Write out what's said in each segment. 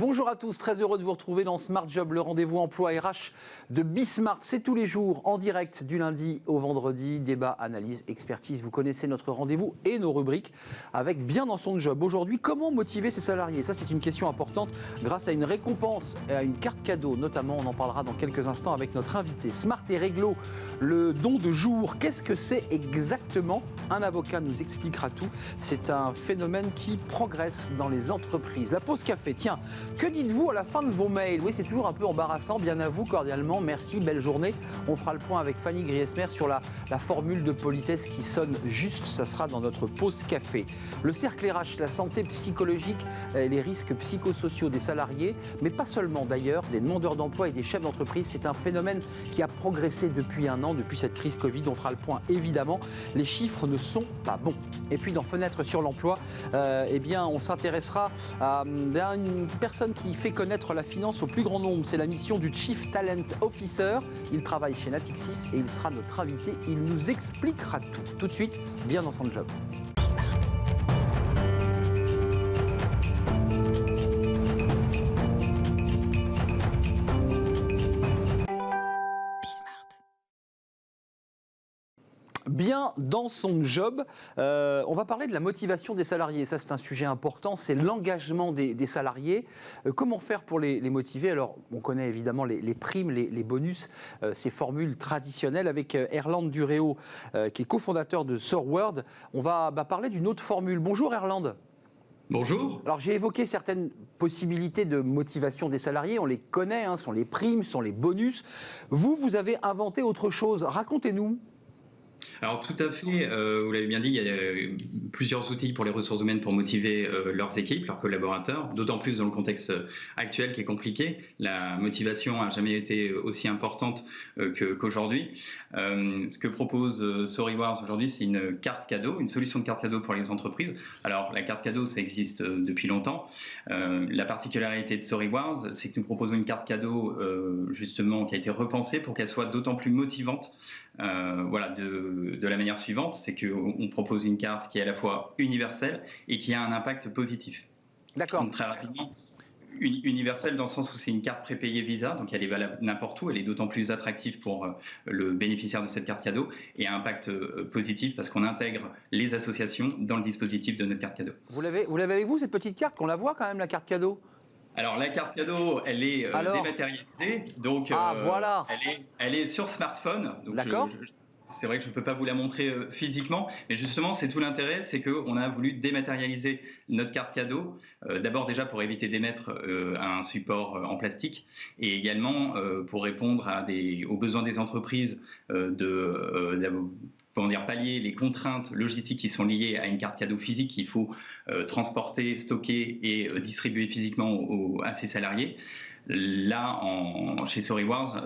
Bonjour à tous, très heureux de vous retrouver dans Smart Job, le rendez-vous emploi RH de Bismart. C'est tous les jours en direct du lundi au vendredi, débat, analyse, expertise. Vous connaissez notre rendez-vous et nos rubriques avec Bien dans son job. Aujourd'hui, comment motiver ses salariés? Ça, c'est une question importante grâce à une récompense et à une carte cadeau. Notamment, on en parlera dans quelques instants avec notre invité. Smart et Réglo, le don de jour. Qu'est-ce que c'est exactement? Un avocat nous expliquera tout. C'est un phénomène qui progresse dans les entreprises. La pause café, tiens. Que dites-vous à la fin de vos mails? Oui, c'est toujours un peu embarrassant, bien à vous, cordialement, merci, belle journée. On fera le point avec Fanny Griesmer sur la formule de politesse qui sonne juste, ça sera dans notre pause café. Le cercle RH, la santé psychologique, les risques psychosociaux des salariés, mais pas seulement d'ailleurs, des demandeurs d'emploi et des chefs d'entreprise. C'est un phénomène qui a progressé depuis un an, depuis cette crise Covid. On fera le point évidemment, les chiffres ne sont pas bons. Et puis dans Fenêtre sur l'emploi, eh bien, on s'intéressera à une personne qui fait connaître la finance au plus grand nombre. C'est la mission du Chief Talent Officer. Il travaille chez Natixis et il sera notre invité. Il nous expliquera tout. Tout de suite, bien dans son job. Bien dans son job, on va parler de la motivation des salariés. Ça, c'est un sujet important, c'est l'engagement des salariés. Comment faire pour les motiver? Alors, on connaît évidemment les primes, les bonus, ces formules traditionnelles. Avec Erland Duréo, qui est cofondateur de SoarWorld, on va parler d'une autre formule. Bonjour Erland. Bonjour. Alors, j'ai évoqué certaines possibilités de motivation des salariés. On les connaît, hein, sont les primes, sont les bonus. Vous avez inventé autre chose. Racontez-nous. Alors tout à fait, vous l'avez bien dit, il y a plusieurs outils pour les ressources humaines pour motiver leurs équipes, leurs collaborateurs, d'autant plus dans le contexte actuel qui est compliqué. La motivation n'a jamais été aussi importante qu'aujourd'hui. Ce que propose SoarWorld aujourd'hui, c'est une carte cadeau, une solution de carte cadeau pour les entreprises. Alors la carte cadeau, ça existe depuis longtemps. La particularité de SoarWorld, c'est que nous proposons une carte cadeau justement qui a été repensée pour qu'elle soit d'autant plus motivante. Voilà, de la manière suivante, c'est qu'on propose une carte qui est à la fois universelle et qui a un impact positif. D'accord. Donc très rapidement, universelle dans le sens où c'est une carte prépayée Visa, donc elle est valable n'importe où, elle est d'autant plus attractive pour le bénéficiaire de cette carte cadeau, et a un impact positif parce qu'on intègre les associations dans le dispositif de notre carte cadeau. Vous l'avez avec vous, cette petite carte, qu'on la voit quand même, la carte cadeau? Alors la carte cadeau, elle est dématérialisée, donc voilà. elle est sur smartphone. D'accord. C'est vrai que je ne peux pas vous la montrer physiquement, mais justement, c'est tout l'intérêt, c'est qu'on a voulu dématérialiser notre carte cadeau, d'abord déjà pour éviter d'émettre un support en plastique, et également pour répondre aux besoins des entreprises pallier les contraintes logistiques qui sont liées à une carte cadeau physique qu'il faut transporter, stocker et distribuer physiquement à ses salariés. Là, chez SoarWorld,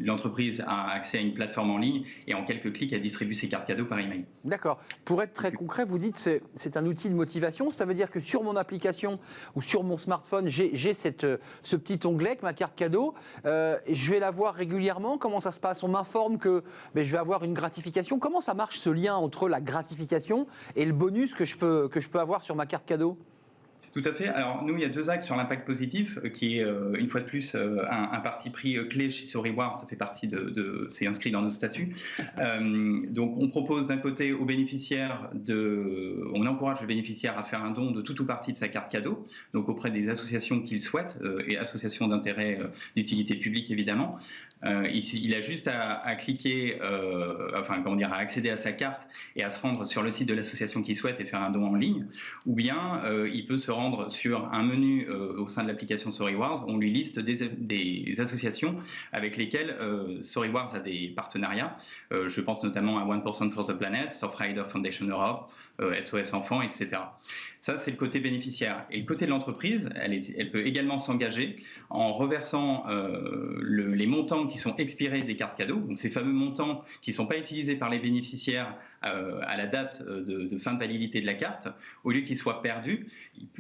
l'entreprise a accès à une plateforme en ligne et en quelques clics, elle distribue ses cartes cadeaux par email. D'accord. Pour être très concret, vous dites que c'est un outil de motivation. Ça veut dire que sur mon application ou sur mon smartphone, j'ai ce petit onglet avec ma carte cadeau. Je vais la voir régulièrement. Comment ça se passe? On m'informe que je vais avoir une gratification. Comment ça marche, ce lien entre la gratification et le bonus que je peux avoir sur ma carte cadeau? Tout à fait. Alors nous, il y a deux axes sur l'impact positif qui est une fois de plus un parti pris clé chez SoarWorld. Ça fait partie c'est inscrit dans nos statuts. Donc on propose d'un côté aux bénéficiaires on encourage le bénéficiaire à faire un don de tout ou partie de sa carte cadeau, donc auprès des associations qu'il souhaite et associations d'intérêt d'utilité publique évidemment. Il a juste à cliquer, à accéder à sa carte et à se rendre sur le site de l'association qu'il souhaite et faire un don en ligne, ou bien il peut se rendre sur un menu au sein de l'application SoarWorld. On lui liste des associations avec lesquelles SoarWorld a des partenariats. Je pense notamment à 1% for the Planet, Surfrider Foundation Europe, SOS Enfants, etc. Ça, c'est le côté bénéficiaire. Et le côté de l'entreprise, elle peut également s'engager en reversant les montants qui sont expirés des cartes cadeaux, donc ces fameux montants qui ne sont pas utilisés par les bénéficiaires à la date de fin de validité de la carte. Au lieu qu'ils soient perdus,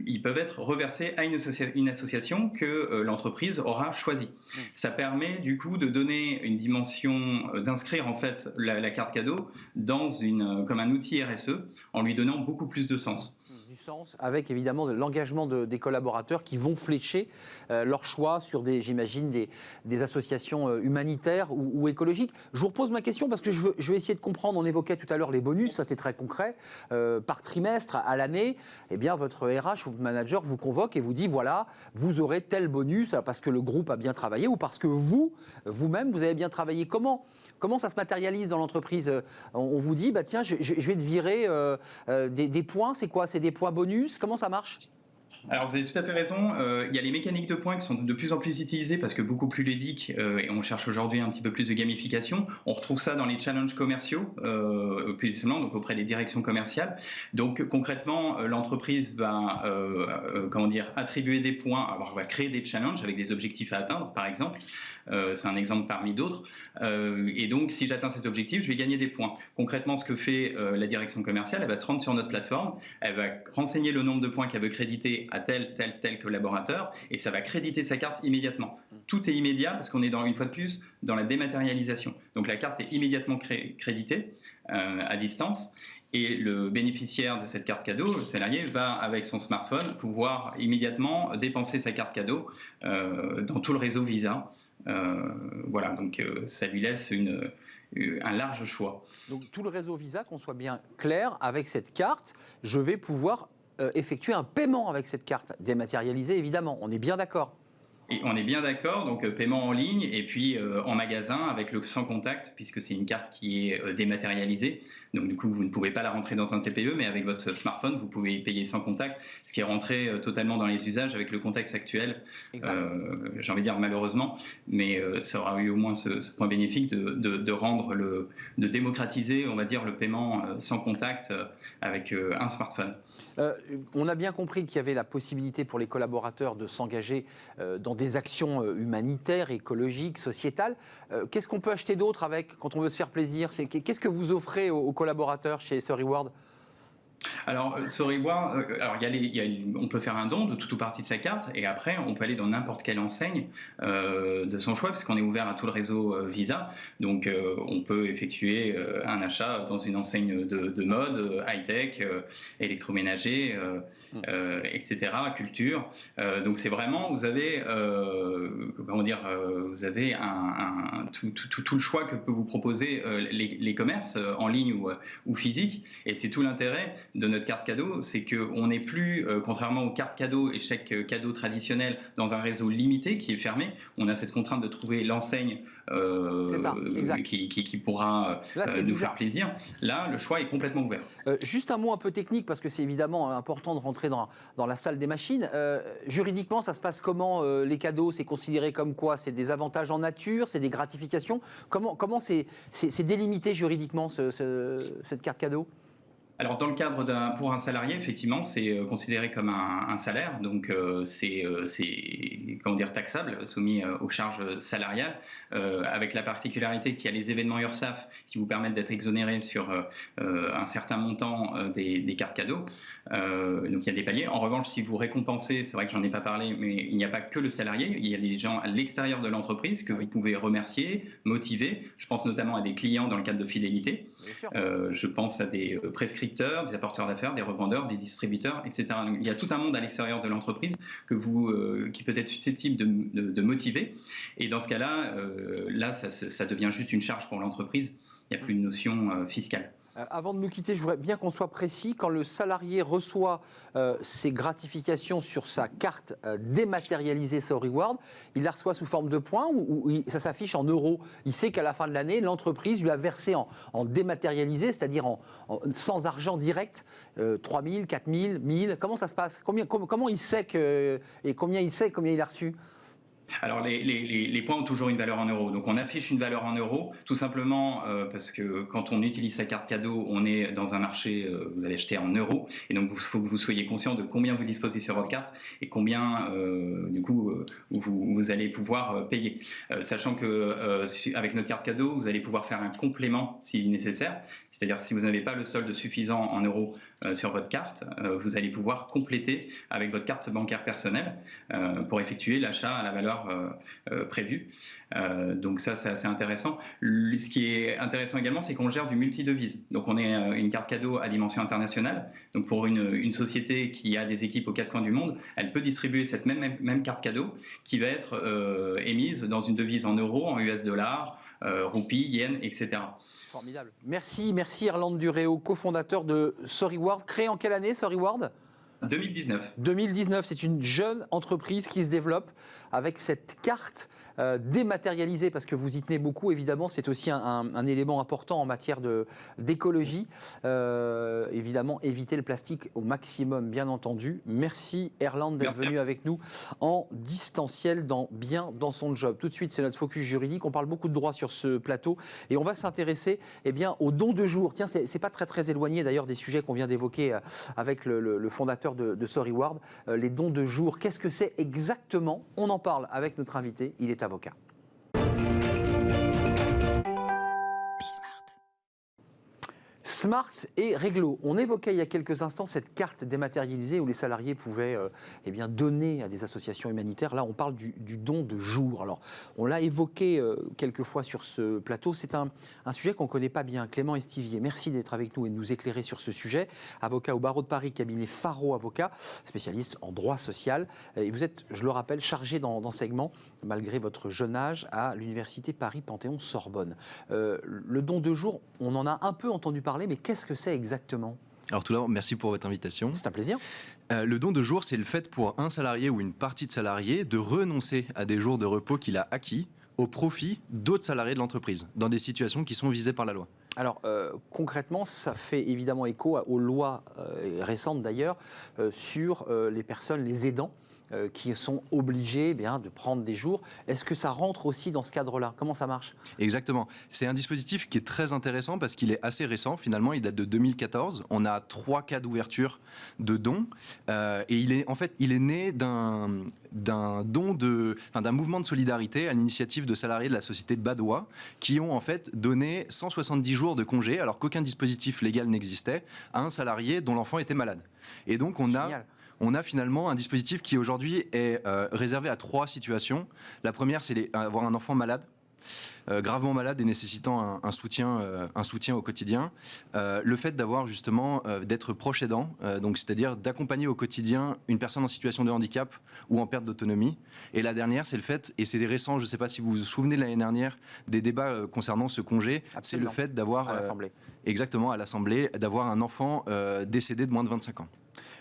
ils peuvent être reversés à une association que l'entreprise aura choisie. Ça permet du coup de donner une dimension, d'inscrire en fait la carte cadeau comme un outil RSE en lui donnant beaucoup plus de sens. du sens, avec évidemment l'engagement des collaborateurs qui vont flécher leur choix sur j'imagine, des associations humanitaires ou écologiques. Je vous repose ma question parce que je vais essayer de comprendre. On évoquait tout à l'heure les bonus, ça c'est très concret. Par trimestre, à l'année, eh bien, votre RH ou votre manager vous convoque et vous dit voilà, vous aurez tel bonus parce que le groupe a bien travaillé ou parce que vous-même, vous avez bien travaillé. Comment ça se matérialise dans l'entreprise? On vous dit, bah tiens, je vais te virer des points. C'est quoi? C'est des points bonus? Comment ça marche? Alors vous avez tout à fait raison, il y a les mécaniques de points qui sont de plus en plus utilisées parce que beaucoup plus ludiques et on cherche aujourd'hui un petit peu plus de gamification. On retrouve ça dans les challenges commerciaux, plus seulement, donc auprès des directions commerciales. Donc concrètement, l'entreprise va attribuer des points, alors va créer des challenges avec des objectifs à atteindre par exemple. C'est un exemple parmi d'autres. Et donc si j'atteins cet objectif, je vais gagner des points. Concrètement, ce que fait la direction commerciale, elle va se rendre sur notre plateforme, elle va renseigner le nombre de points qu'elle veut créditer à tel collaborateur et ça va créditer sa carte immédiatement. Tout est immédiat parce qu'on est une fois de plus dans la dématérialisation. Donc la carte est immédiatement créditée à distance et le bénéficiaire de cette carte cadeau, le salarié, va avec son smartphone pouvoir immédiatement dépenser sa carte cadeau dans tout le réseau Visa. Voilà, donc ça lui laisse un large choix. Donc tout le réseau Visa, qu'on soit bien clair, avec cette carte, je vais pouvoir effectuer un paiement avec cette carte, dématérialisée évidemment, on est bien d'accord. Et on est bien d'accord, donc paiement en ligne et puis en magasin avec le sans contact puisque c'est une carte qui est dématérialisée. Donc du coup, vous ne pouvez pas la rentrer dans un TPE, mais avec votre smartphone, vous pouvez payer sans contact, ce qui est rentré totalement dans les usages avec le contexte actuel. J'ai envie de dire malheureusement, mais ça aura eu au moins ce point bénéfique de démocratiser, on va dire, le paiement sans contact avec un smartphone. On a bien compris qu'il y avait la possibilité pour les collaborateurs de s'engager dans des actions humanitaires, écologiques, sociétales. Qu'est-ce qu'on peut acheter d'autre avec quand on veut se faire plaisir? Qu'est-ce que vous offrez aux collaborateurs chez SoReward? Alors, SoReward, on peut faire un don de tout ou partie de sa carte et après, on peut aller dans n'importe quelle enseigne de son choix puisqu'on est ouvert à tout le réseau Visa. Donc, on peut effectuer un achat dans une enseigne de mode, high-tech, électroménager, etc., culture. Donc, c'est vraiment, vous avez, vous avez tout le choix que peut vous proposer les commerces en ligne ou physique. Et c'est tout l'intérêt de notre carte cadeau, c'est qu'on n'est plus, contrairement aux cartes cadeaux et chèques cadeaux traditionnels, dans un réseau limité qui est fermé. On a cette contrainte de trouver l'enseigne qui pourra nous faire plaisir. Là, le choix est complètement ouvert. Juste un mot un peu technique, parce que c'est évidemment important de rentrer dans la salle des machines. Juridiquement, ça se passe comment les cadeaux? C'est considéré comme quoi? C'est des avantages en nature? C'est des gratifications? Comment c'est délimité juridiquement, cette carte cadeau? Alors, dans le cadre pour un salarié, effectivement, c'est considéré comme un salaire, donc c'est taxable, soumis aux charges salariales, avec la particularité qu'il y a les événements URSSAF qui vous permettent d'être exonérés sur un certain montant des cartes cadeaux. Donc, il y a des paliers. En revanche, si vous récompensez, c'est vrai que j'en ai pas parlé, mais il n'y a pas que le salarié, il y a les gens à l'extérieur de l'entreprise que vous pouvez remercier, motiver. Je pense notamment à des clients dans le cadre de fidélité. Je pense à des prescripteurs, des apporteurs d'affaires, des revendeurs, des distributeurs, etc. Donc, il y a tout un monde à l'extérieur de l'entreprise qui peut être susceptible de motiver. Et dans ce cas-là, ça devient juste une charge pour l'entreprise. Il n'y a plus une notion fiscale. Avant de nous quitter, je voudrais bien qu'on soit précis. Quand le salarié reçoit ses gratifications sur sa carte dématérialisée SoReward, il la reçoit sous forme de points ou ça s'affiche en euros? Il sait qu'à la fin de l'année, l'entreprise lui a versé en dématérialisé, c'est-à-dire sans argent direct, 3 000, 4 000, 1 000. Comment ça se passe? Comment il sait combien il a reçu? Alors, les points ont toujours une valeur en euros. Donc, on affiche une valeur en euros, tout simplement parce que quand on utilise sa carte cadeau, on est dans un marché, vous allez acheter en euros. Et donc, il faut que vous soyez conscient de combien vous disposez sur votre carte et combien, du coup, vous allez pouvoir payer. Sachant que avec notre carte cadeau, vous allez pouvoir faire un complément si nécessaire. C'est-à-dire, si vous n'avez pas le solde suffisant en euros sur votre carte, vous allez pouvoir compléter avec votre carte bancaire personnelle pour effectuer l'achat à la valeur avoir prévu. Donc ça, c'est assez intéressant. Ce qui est intéressant également, c'est qu'on gère du multi-devise. Donc on est une carte cadeau à dimension internationale. Donc pour une société qui a des équipes aux quatre coins du monde, elle peut distribuer cette même carte cadeau qui va être émise dans une devise en euros, en US dollars, roupies, yens, etc. Formidable. Merci Erland Duréo, cofondateur de SorryWard. Créé en quelle année, SorryWard ? 2019. 2019, c'est une jeune entreprise qui se développe avec cette carte dématérialisée, parce que vous y tenez beaucoup, évidemment, c'est aussi un élément important en matière d'écologie. Évidemment, éviter le plastique au maximum, bien entendu. Merci Erland d'être venu avec nous en distanciel dans son job. Tout de suite, c'est notre focus juridique. On parle beaucoup de droit sur ce plateau et on va s'intéresser aux dons de jour. Tiens, c'est pas très éloigné d'ailleurs des sujets qu'on vient d'évoquer avec le fondateur de SorryWard. Les dons de jour, qu'est-ce que c'est exactement ? On en parle avec notre invité, il est avocat. Smart et Réglo. On évoquait il y a quelques instants cette carte dématérialisée où les salariés pouvaient donner à des associations humanitaires. Là, on parle du don de jour. Alors, on l'a évoqué quelques fois sur ce plateau. C'est un sujet qu'on ne connaît pas bien. Clément Estivier, merci d'être avec nous et de nous éclairer sur ce sujet. Avocat au barreau de Paris, cabinet Faro Avocat, spécialiste en droit social. Et vous êtes, je le rappelle, chargé d'enseignement, malgré votre jeune âge, à l'université Paris-Panthéon-Sorbonne. Le don de jour, on en a un peu entendu parler, mais qu'est-ce que c'est exactement ? Alors tout d'abord, merci pour votre invitation. C'est un plaisir. Le don de jour, c'est le fait pour un salarié ou une partie de salariés de renoncer à des jours de repos qu'il a acquis au profit d'autres salariés de l'entreprise, dans des situations qui sont visées par la loi. Alors concrètement, ça fait évidemment écho aux lois récentes d'ailleurs sur les personnes, les aidants, qui sont obligés de prendre des jours. Est-ce que ça rentre aussi dans ce cadre-là ? Comment ça marche ? Exactement. C'est un dispositif qui est très intéressant parce qu'il est assez récent. Finalement, il date de 2014. On a 3 cas d'ouverture de dons. Et il est né d'un mouvement de solidarité à l'initiative de salariés de la société Badois qui ont en fait donné 170 jours de congé alors qu'aucun dispositif légal n'existait à un salarié dont l'enfant était malade. Et donc on a finalement un dispositif qui aujourd'hui est réservé à 3 situations. La première, c'est avoir un enfant malade, gravement malade et nécessitant un soutien au quotidien. Le fait d'avoir justement d'être proche aidant, donc c'est-à-dire d'accompagner au quotidien une personne en situation de handicap ou en perte d'autonomie. Et la dernière, c'est le fait, et c'est récent, je ne sais pas si vous vous souvenez de l'année dernière des débats concernant ce congé, c'est le fait d'avoir à l'Assemblée. Exactement, à l'Assemblée, d'avoir un enfant décédé de moins de 25 ans.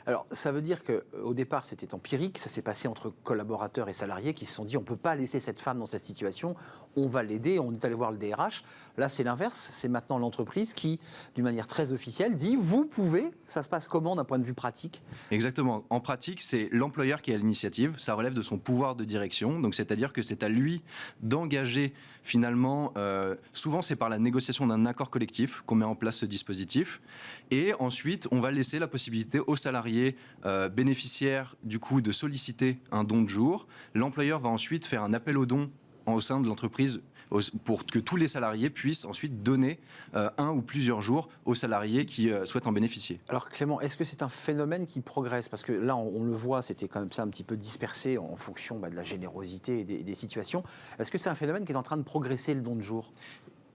Alors, ça veut dire qu'au départ, c'était empirique, ça s'est passé entre collaborateurs et salariés qui se sont dit on ne peut pas laisser cette femme dans cette situation, on va l'aider, on est allé voir le DRH. Là, c'est l'inverse, c'est maintenant l'entreprise qui, d'une manière très officielle, dit vous pouvez, ça se passe comment d'un point de vue pratique ? Exactement. En pratique, c'est l'employeur qui a l'initiative, ça relève de son pouvoir de direction, donc c'est-à-dire que c'est à lui d'engager finalement, souvent c'est par la négociation d'un accord collectif qu'on met en place ce dispositif, et ensuite on va laisser la possibilité aux salariés bénéficiaires du coup de solliciter un don de jour. L'employeur va ensuite faire un appel aux dons au sein de l'entreprise pour que tous les salariés puissent ensuite donner un ou plusieurs jours aux salariés qui souhaitent en bénéficier. Alors Clément, est-ce que c'est un phénomène qui progresse ? Parce que là, on le voit, c'était quand même ça un petit peu dispersé en fonction de la générosité et des situations. Est-ce que c'est un phénomène qui est en train de progresser, le don de jour ?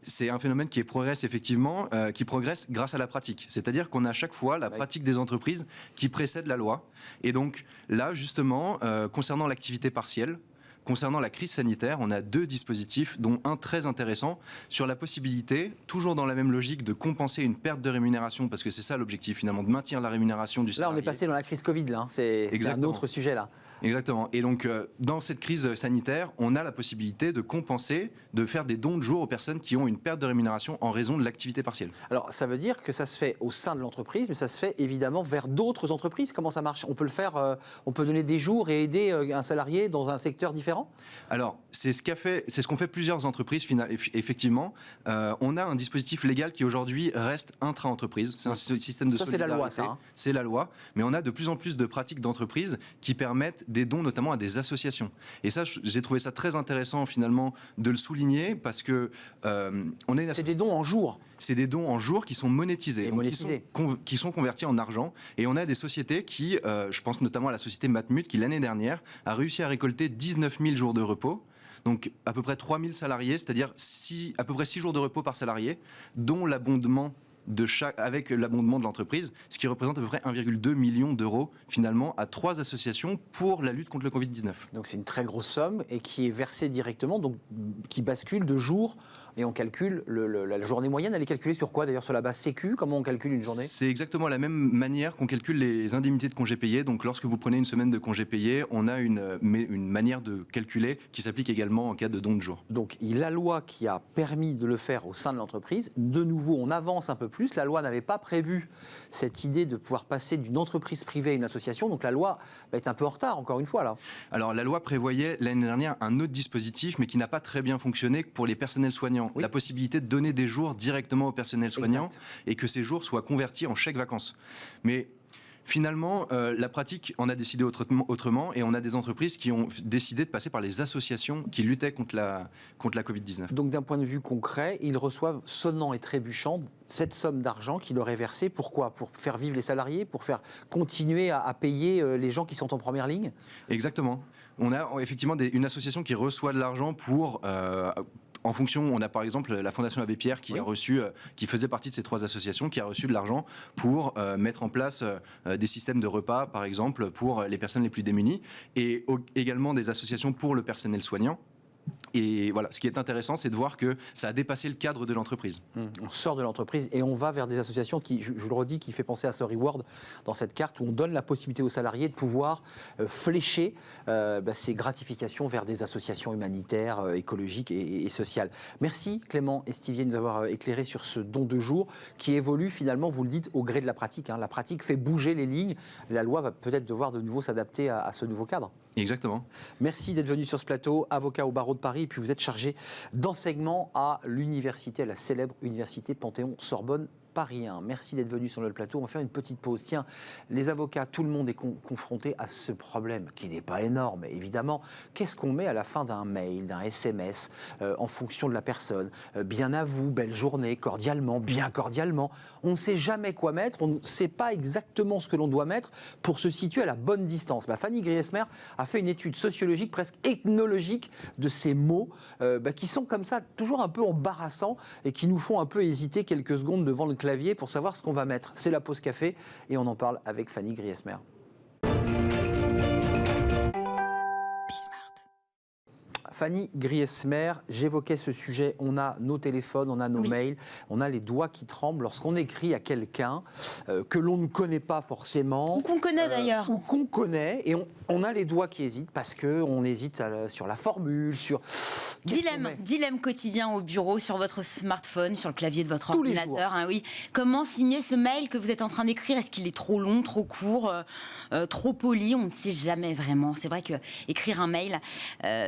C'est un phénomène qui progresse effectivement, qui progresse grâce à la pratique. C'est-à-dire qu'on a à chaque fois la pratique des entreprises qui précède la loi. Et donc là, justement, concernant l'activité partielle, concernant la crise sanitaire, on a 2 dispositifs, dont un très intéressant, sur la possibilité, toujours dans la même logique, de compenser une perte de rémunération, parce que c'est ça l'objectif finalement, de maintenir la rémunération du salarié. Là, on est passé dans la crise Covid, là. C'est un autre sujet, là. Exactement. Et donc, dans cette crise sanitaire, on a la possibilité de compenser, de faire des dons de jour aux personnes qui ont une perte de rémunération en raison de l'activité partielle. Alors, ça veut dire que ça se fait au sein de l'entreprise, mais ça se fait évidemment vers d'autres entreprises. Comment ça marche ? On peut le faire, on peut donner des jours et aider un salarié dans un secteur différent ? Alors, c'est ce qu'ont fait plusieurs entreprises, effectivement. On a un dispositif légal qui aujourd'hui reste intra-entreprise. C'est un système de solidarité. C'est la loi, ça. C'est la loi. Mais on a de plus en plus de pratiques d'entreprises qui permettent des dons notamment à des associations. Et ça, j'ai trouvé ça très intéressant finalement de le souligner parce que on est une C'est des dons en jours. C'est des dons en jours qui sont monétisés, Et donc monétisés. qui sont convertis en argent. Et on a des sociétés qui, je pense notamment à la société Matmut, qui l'année dernière a réussi à récolter 19 000 jours de repos. Donc à peu près 3 000 salariés, c'est-à-dire à peu près 6 jours de repos par salarié, dont l'abondement avec l'abondement de l'entreprise, ce qui représente à peu près 1,2 million d'euros finalement à 3 associations pour la lutte contre le Covid-19. Donc c'est une très grosse somme et qui est versée directement, donc qui bascule de jour. Et on calcule la journée moyenne. Elle est calculée sur quoi d'ailleurs? Sur la base Sécu? Comment on calcule une journée? C'est exactement la même manière qu'on calcule les indemnités de congés payés. Donc lorsque vous prenez une semaine de congés payés, on a une manière de calculer qui s'applique également en cas de don de jour. Donc la loi qui a permis de le faire au sein de l'entreprise, de nouveau on avance un peu plus. La loi n'avait pas prévu cette idée de pouvoir passer d'une entreprise privée à une association. Donc la loi va être un peu en retard encore une fois là. Alors la loi prévoyait l'année dernière un autre dispositif mais qui n'a pas très bien fonctionné pour les personnels soignants. Oui. La possibilité de donner des jours directement au personnel soignant. Exact. Et que ces jours soient convertis en chèques vacances. Mais finalement, la pratique en a décidé autrement et on a des entreprises qui ont décidé de passer par les associations qui luttaient contre la Covid-19. Donc d'un point de vue concret, ils reçoivent sonnant et trébuchant cette somme d'argent qui leur est versée. Pourquoi? Pour faire vivre les salariés, pour faire continuer à payer les gens qui sont en première ligne? Exactement. On a effectivement une association qui reçoit de l'argent pour... en fonction, on a par exemple la Fondation Abbé Pierre qui a reçu, qui faisait partie de ces 3 associations, qui a reçu de l'argent pour mettre en place des systèmes de repas, par exemple, pour les personnes les plus démunies, et également des associations pour le personnel soignant. Et voilà, ce qui est intéressant, c'est de voir que ça a dépassé le cadre de l'entreprise. On sort de l'entreprise et on va vers des associations qui, je le redis, qui fait penser à ce reward dans cette carte où on donne la possibilité aux salariés de pouvoir flécher ces gratifications vers des associations humanitaires, écologiques et sociales. Merci Clément Estivier de nous avoir éclairé sur ce don de jour qui évolue finalement, vous le dites, au gré de la pratique. La pratique fait bouger les lignes. La loi va peut-être devoir de nouveau s'adapter à ce nouveau cadre. Exactement. Merci d'être venu sur ce plateau, avocat au barreau de Paris, et puis vous êtes chargé d'enseignement à l'université, à la célèbre université Panthéon-Sorbonne Paris 1. Merci d'être venu sur le plateau. On va faire une petite pause. Tiens, les avocats, tout le monde est confronté à ce problème qui n'est pas énorme, évidemment. Qu'est-ce qu'on met à la fin d'un mail, d'un SMS, en fonction de la personne? Bien à vous, belle journée, cordialement, bien cordialement. On ne sait jamais quoi mettre, on ne sait pas exactement ce que l'on doit mettre pour se situer à la bonne distance. Fanny Griesmer a fait une étude sociologique, presque ethnologique, de ces mots qui sont comme ça, toujours un peu embarrassants et qui nous font un peu hésiter quelques secondes devant le clavier pour savoir ce qu'on va mettre. C'est la pause café et on en parle avec Fanny Griesmer. Fanny Griesmer, j'évoquais ce sujet, on a nos téléphones, on a nos mails, on a les doigts qui tremblent lorsqu'on écrit à quelqu'un que l'on ne connaît pas forcément. Ou qu'on connaît d'ailleurs. Ou qu'on connaît, et on a les doigts qui hésitent parce qu'on hésite sur la formule, sur... Dilemme quotidien au bureau, sur votre smartphone, sur le clavier de votre tous ordinateur. Oui. Comment signer ce mail que vous êtes en train d'écrire? Est-ce qu'il est trop long, trop court, trop poli? On ne sait jamais vraiment. C'est vrai qu'écrire un mail,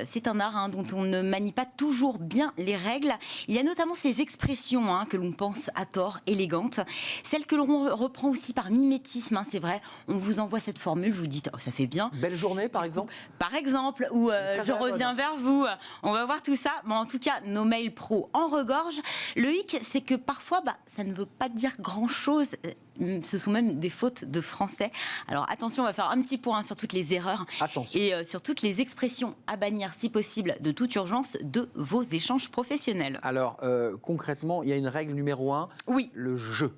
c'est un art dont on ne manie pas toujours bien les règles. Il y a notamment ces expressions que l'on pense à tort élégantes, celles que l'on reprend aussi par mimétisme. C'est vrai, on vous envoie cette formule, vous dites ça fait bien. Belle journée par exemple. Par exemple, ou je reviens vers vous. On va voir tout ça. Bon, en tout cas, nos mails pro en regorgent. Le hic, c'est que parfois, ça ne veut pas dire grand-chose. Ce sont même des fautes de français. Alors attention, on va faire un petit point sur toutes les erreurs et sur toutes les expressions à bannir, si possible, de toute urgence, de vos échanges professionnels. Alors, concrètement, il y a une règle numéro 1. Oui. Le jeu.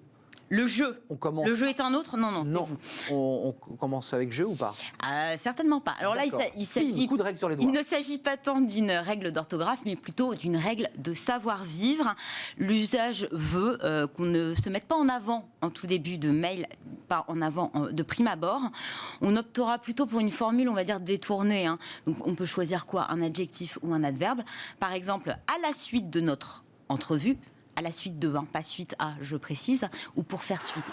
Le jeu. Le jeu est un autre? Non. On commence avec jeu ou pas? Certainement pas. Alors là, il s'agit. Coup de règle sur les doigts. Il ne s'agit pas tant d'une règle d'orthographe, mais plutôt d'une règle de savoir-vivre. L'usage veut qu'on ne se mette pas en avant en tout début de mail, pas en avant de prime abord. On optera plutôt pour une formule, on va dire, détournée. Donc on peut choisir quoi? Un adjectif ou un adverbe. Par exemple, à la suite de notre entrevue. À la suite de, pas suite à, je précise, ou pour faire suite.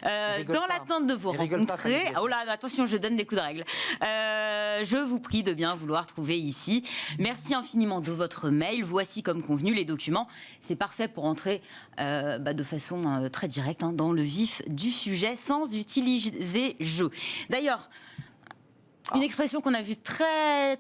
Dans l'attente de vous rencontrer... Oh là, attention, je donne des coups de règle. Je vous prie de bien vouloir trouver ici. Merci infiniment de votre mail. Voici, comme convenu, les documents. C'est parfait pour entrer de façon très directe dans le vif du sujet, sans utiliser jeu. D'ailleurs... Une expression qu'on a vue très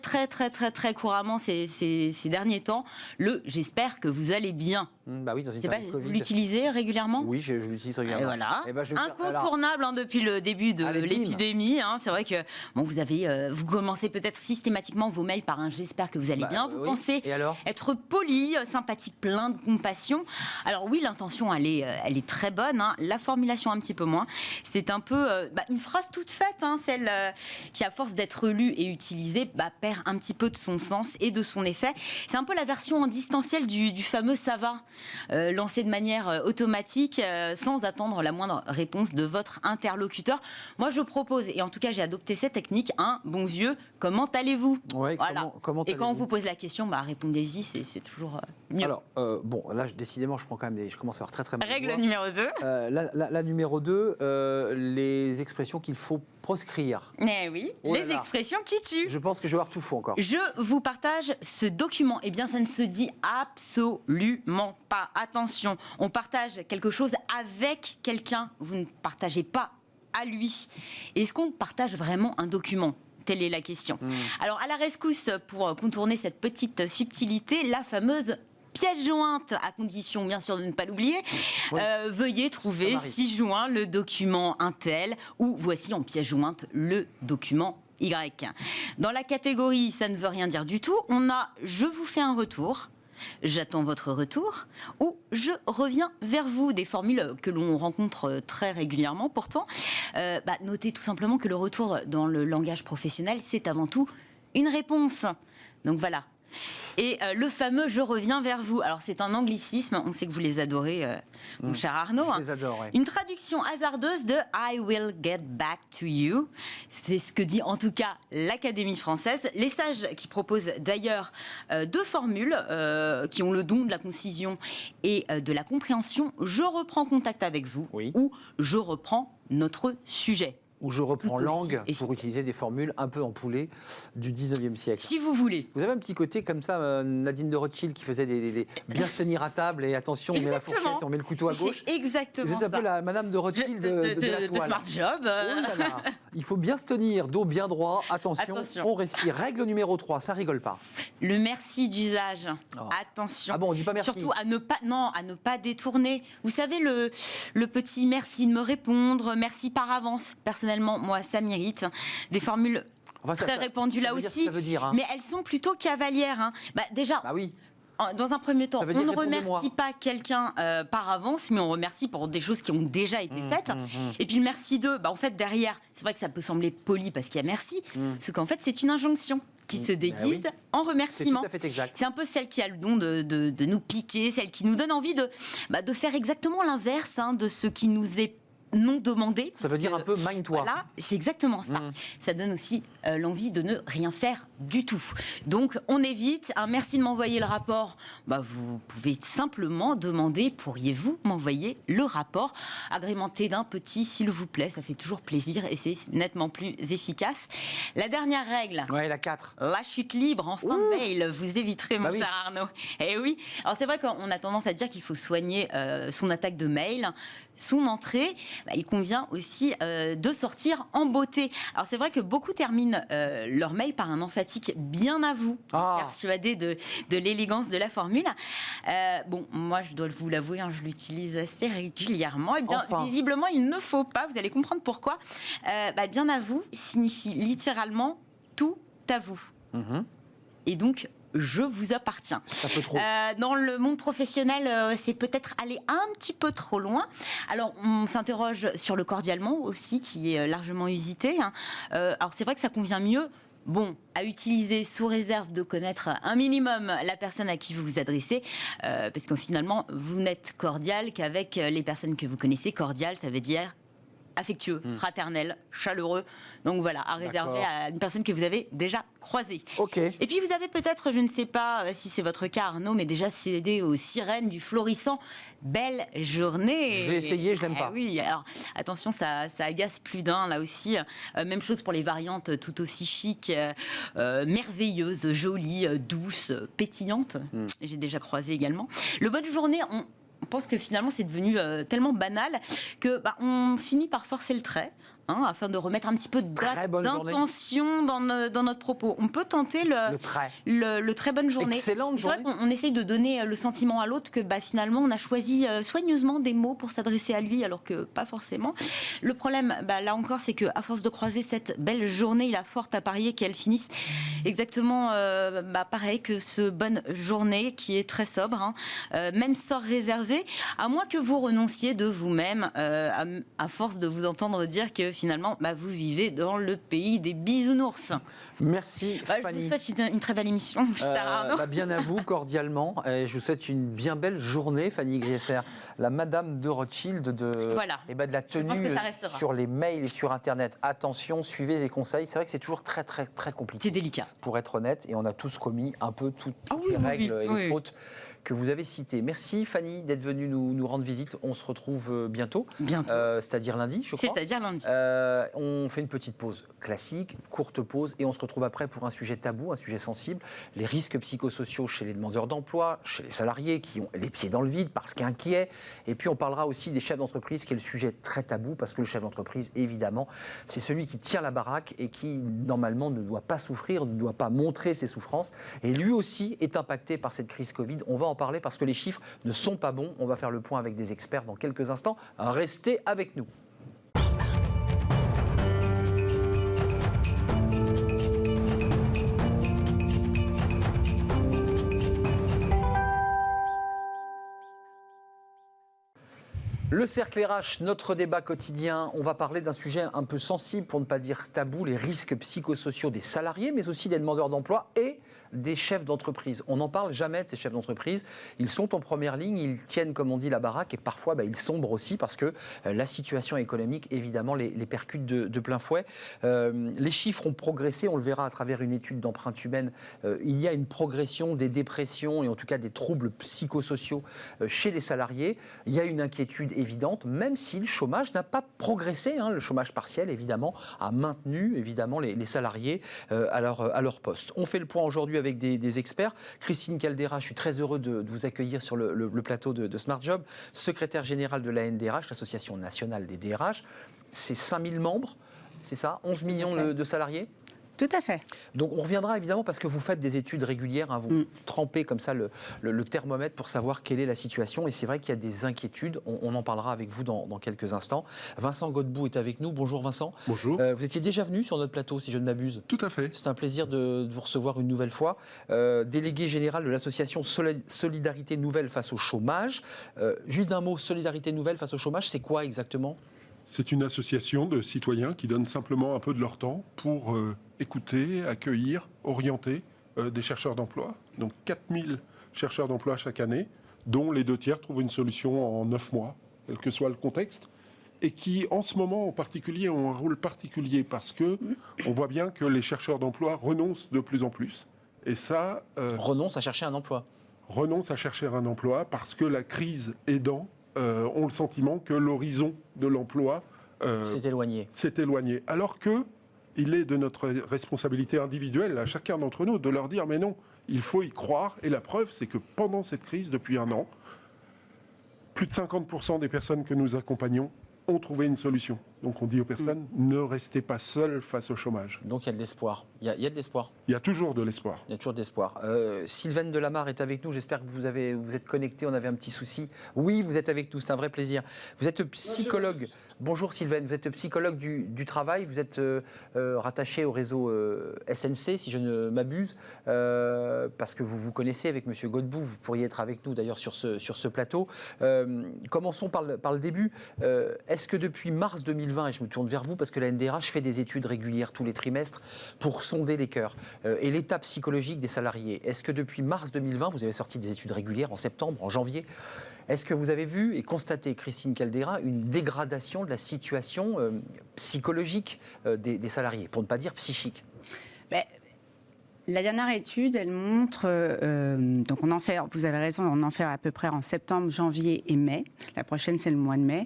couramment ces derniers temps, le « j'espère que vous allez bien ». Bah oui, dans une période de Covid. Vous l'utilisez régulièrement ? Oui, je l'utilise régulièrement. Et voilà. Eh ben, je vais faire- Incontournable depuis le début de Allez, bim. l'épidémie. C'est vrai que bon, vous commencez peut-être systématiquement vos mails par un « j'espère que vous allez bien ». Vous oui. pensez Et alors être poli, sympathique, plein de compassion. Alors oui, l'intention, elle est très bonne. La formulation, un petit peu moins. C'est un peu une phrase toute faite, celle qui, à force d'être lue et utilisée, perd un petit peu de son sens et de son effet. C'est un peu la version en distanciel du fameux « ça va ». Lancé de manière automatique sans attendre la moindre réponse de votre interlocuteur. Moi, je propose, et en tout cas, j'ai adopté cette technique, un bon vieux « comment allez-vous ?» Ouais, Voilà. comment Et quand on allez-vous vous pose la question, répondez-y, c'est toujours mieux. Alors, bon, là, décidément, je commence à avoir très mal. Règle numéro 2. La numéro 2, les expressions qu'il faut proscrire. Mais oui, Oh là les là. expressions qui tuent. Je pense que je vais avoir tout faux encore. Je vous partage ce document. Eh bien, ça ne se dit absolument pas. Attention, on partage quelque chose avec quelqu'un. Vous ne partagez pas à lui. Est-ce qu'on partage vraiment un document ? Telle est la question. Alors, à la rescousse, pour contourner cette petite subtilité, la fameuse pièce jointe, à condition bien sûr de ne pas l'oublier. Oui. Veuillez trouver, si joint, le document Intel, ou voici en pièce jointe le document Y. Dans la catégorie ça ne veut rien dire du tout, on a je vous fais un retour, j'attends votre retour, ou je reviens vers vous, des formules que l'on rencontre très régulièrement pourtant. Notez tout simplement que le retour dans le langage professionnel, c'est avant tout une réponse. Donc voilà. Et le fameux « je reviens vers vous ». Alors c'est un anglicisme, on sait que vous les adorez, mon cher Arnaud. Je les adore, ouais. Une traduction hasardeuse de « I will get back to you ». C'est ce que dit en tout cas l'Académie française. Les sages qui proposent d'ailleurs deux formules qui ont le don de la concision et de la compréhension. « Je reprends contact avec vous » Oui. ou « je reprends notre sujet ». Où je reprends Tout aussi langue pour efficace. utiliser des formules un peu empoulées du 19e siècle. Si vous voulez. Vous avez un petit côté comme ça, Nadine de Rothschild qui faisait des bien se tenir à table et attention, on met la Exactement. fourchette, on met le couteau à gauche. C'est exactement Vous êtes un ça. peu la Madame de Rothschild de la de toile. Smart Job. Oh là là. Il faut bien se tenir, dos bien droit, attention, Attention. on respire. Règle numéro 3, ça rigole pas. Le merci d'usage. Oh. Attention. Ah bon, on dit pas merci. Surtout à ne pas détourner. Vous savez, le petit merci de me répondre, merci par avance. Personnellement, moi, ça m'irrite. Des formules Enfin, très répandues là veut dire ce aussi. que ça veut dire, hein. Mais elles sont plutôt cavalières. Déjà, Bah oui. dans un premier temps, Ça veut on dire ne répondez-moi. remercie pas quelqu'un par avance, mais on remercie pour des choses qui ont déjà été faites. Et puis le merci de, en fait, derrière, c'est vrai que ça peut sembler poli parce qu'il y a merci, ce qu'en fait, c'est une injonction qui se déguise en C'est remerciement. tout à fait exact. C'est un peu celle qui a le don de nous piquer, celle qui nous donne envie de faire exactement l'inverse de ce qui nous est non demandé. Ça veut dire un peu mind-toi. Voilà, c'est exactement ça. Ça donne aussi l'envie de ne rien faire du tout. Donc, on évite. Un merci de m'envoyer le rapport. Vous pouvez simplement demander, pourriez-vous m'envoyer le rapport agrémenté d'un petit s'il vous plaît. Ça fait toujours plaisir et c'est nettement plus efficace. La dernière règle. Ouais, la 4. La chute libre en fin de mail, vous éviterez, mon oui. cher Arnaud. Eh oui. Alors c'est vrai qu'on a tendance à dire qu'il faut soigner son attaque de mail, son entrée. Il convient aussi de sortir en beauté. Alors c'est vrai que beaucoup terminent leur mail par un emphatique bien à vous, persuadé de l'élégance de la formule. Moi je dois vous l'avouer, je l'utilise assez régulièrement. Eh bien, visiblement, il ne faut pas. Vous allez comprendre pourquoi. Bien à vous signifie littéralement tout à vous. Et donc, je vous appartiens. Ça peut trop. Dans le monde professionnel, c'est peut-être aller un petit peu trop loin. Alors, on s'interroge sur le cordialement aussi, qui est largement usité. Alors, c'est vrai que ça convient mieux. À utiliser sous réserve de connaître un minimum la personne à qui vous vous adressez, parce que finalement, vous n'êtes cordial qu'avec les personnes que vous connaissez. Cordial, ça veut dire affectueux, fraternel, chaleureux. Donc voilà, à réserver à une personne que vous avez déjà croisée. Ok. Et puis vous avez peut-être, je ne sais pas si c'est votre cas Arnaud, mais déjà cédé aux sirènes du florissant belle journée. Je l'ai essayé, je l'aime pas. Oui, alors attention, ça agace plus d'un là aussi. Même chose pour les variantes tout aussi chic, merveilleuses, jolies, douces, pétillantes. J'ai déjà croisé également. Le bonne journée, on pense que finalement c'est devenu tellement banal que on finit par forcer le trait. afin de remettre un petit peu Très bonne journée. d'intention dans notre propos. On peut tenter le très bonne journée. Excellente journée. C'est vrai qu'on essaye de donner le sentiment à l'autre que finalement on a choisi soigneusement des mots pour s'adresser à lui, alors que pas forcément. Le problème, là encore, c'est qu'à force de croiser cette belle journée, il a fort à parier qu'elle finisse exactement pareil que ce bonne journée qui est très sobre, même sort réservé, à moins que vous renonciez de vous-même, à force de vous entendre dire que finalement vous vivez dans le pays des bisounours. Merci Je Fanny. vous souhaite une très belle émission, cher Arnaud. Bien à vous, cordialement. Et je vous souhaite une bien belle journée, Fanny Griesser, la Madame de Rothschild de la tenue sur les mails et sur Internet. Attention, suivez les conseils. C'est vrai que c'est toujours très, très, très compliqué. C'est délicat. Pour être honnête, et on a tous commis un peu toutes les règles et les fautes que vous avez citées. Merci Fanny d'être venue nous rendre visite. On se retrouve bientôt. C'est-à-dire lundi, je crois. C'est-à-dire lundi. On fait une petite pause classique, courte pause, et on se retrouve après pour un sujet tabou, un sujet sensible, les risques psychosociaux chez les demandeurs d'emploi, chez les salariés qui ont les pieds dans le vide parce qu'inquiets. Et puis on parlera aussi des chefs d'entreprise, qui est le sujet très tabou, parce que le chef d'entreprise, évidemment, c'est celui qui tient la baraque et qui, normalement, ne doit pas souffrir, ne doit pas montrer ses souffrances. Et lui aussi est impacté par cette crise Covid. On va en parler parce que les chiffres ne sont pas bons. On va faire le point avec des experts dans quelques instants. Restez avec nous. Le cercle RH, notre débat quotidien, on va parler d'un sujet un peu sensible, pour ne pas dire tabou, les risques psychosociaux des salariés, mais aussi des demandeurs d'emploi et des chefs d'entreprise. On n'en parle jamais de ces chefs d'entreprise. Ils sont en première ligne, ils tiennent, comme on dit, la baraque, et parfois ils sombrent aussi parce que la situation économique, évidemment, les percute de plein fouet. Les chiffres ont progressé, on le verra à travers une étude d'empreinte humaine. Il y a une progression des dépressions et en tout cas des troubles psychosociaux chez les salariés. Il y a une inquiétude évidente, même si le chômage n'a pas progressé. Le chômage partiel, évidemment, a maintenu évidemment les salariés à leur poste. On fait le point aujourd'hui avec des experts. Christine Caldera, je suis très heureux de vous accueillir sur le plateau de Smart Job, secrétaire générale de la NDRH, l'Association nationale des DRH. C'est 5000 membres, c'est ça, 11 millions de salariés. Tout à fait. Donc on reviendra évidemment parce que vous faites des études régulières, vous trempez comme ça le thermomètre pour savoir quelle est la situation, et c'est vrai qu'il y a des inquiétudes, on en parlera avec vous dans quelques instants. Vincent Godbout est avec nous, bonjour Vincent. Bonjour. Vous étiez déjà venu sur notre plateau si je ne m'abuse. Tout à fait. C'est un plaisir de vous recevoir une nouvelle fois. Délégué général de l'association Solidarité Nouvelle face au chômage. Juste d'un mot, Solidarité Nouvelle face au chômage, c'est quoi exactement ? C'est une association de citoyens qui donnent simplement un peu de leur temps pour écouter, accueillir, orienter des chercheurs d'emploi. Donc 4000 chercheurs d'emploi chaque année, dont les 2/3 trouvent une solution en 9 mois, quel que soit le contexte, et qui en ce moment en particulier ont un rôle particulier parce que on voit bien que les chercheurs d'emploi renoncent de plus en plus. Et ça... Renoncent à chercher un emploi. Renoncent à chercher un emploi parce que la crise aidant, ont le sentiment que l'horizon de l'emploi s'est éloigné. Alors que il est de notre responsabilité individuelle, à chacun d'entre nous, de leur dire mais non, il faut y croire. Et la preuve, c'est que pendant cette crise, depuis un an, plus de 50% des personnes que nous accompagnons ont trouvé une solution. Donc on dit aux personnes, ne restez pas seuls face au chômage. Donc il y a de l'espoir. Il y a de l'espoir. Il y a toujours de l'espoir. Il y a toujours de l'espoir. Sylvaine Delamarre est avec nous. J'espère que vous êtes connecté. On avait un petit souci. Oui, vous êtes avec nous. C'est un vrai plaisir. Vous êtes psychologue. Bonjour Sylvaine. Vous êtes psychologue du travail. Vous êtes rattaché au réseau SNC, si je ne m'abuse, parce que vous vous connaissez avec Monsieur Godbout. Vous pourriez être avec nous d'ailleurs sur ce plateau. Commençons par le début. Est-ce que depuis mars 2020, et je me tourne vers vous parce que la NDRH fait des études régulières tous les trimestres pour sonder les cœurs et l'état psychologique des salariés. Est-ce que depuis mars 2020, vous avez sorti des études régulières en septembre, en janvier, est-ce que vous avez vu et constaté, Christine Caldera, une dégradation de la situation psychologique des salariés, pour ne pas dire psychique ? La dernière étude, elle montre, donc on en fait, vous avez raison, on en fait à peu près en septembre, janvier et mai. La prochaine, c'est le mois de mai.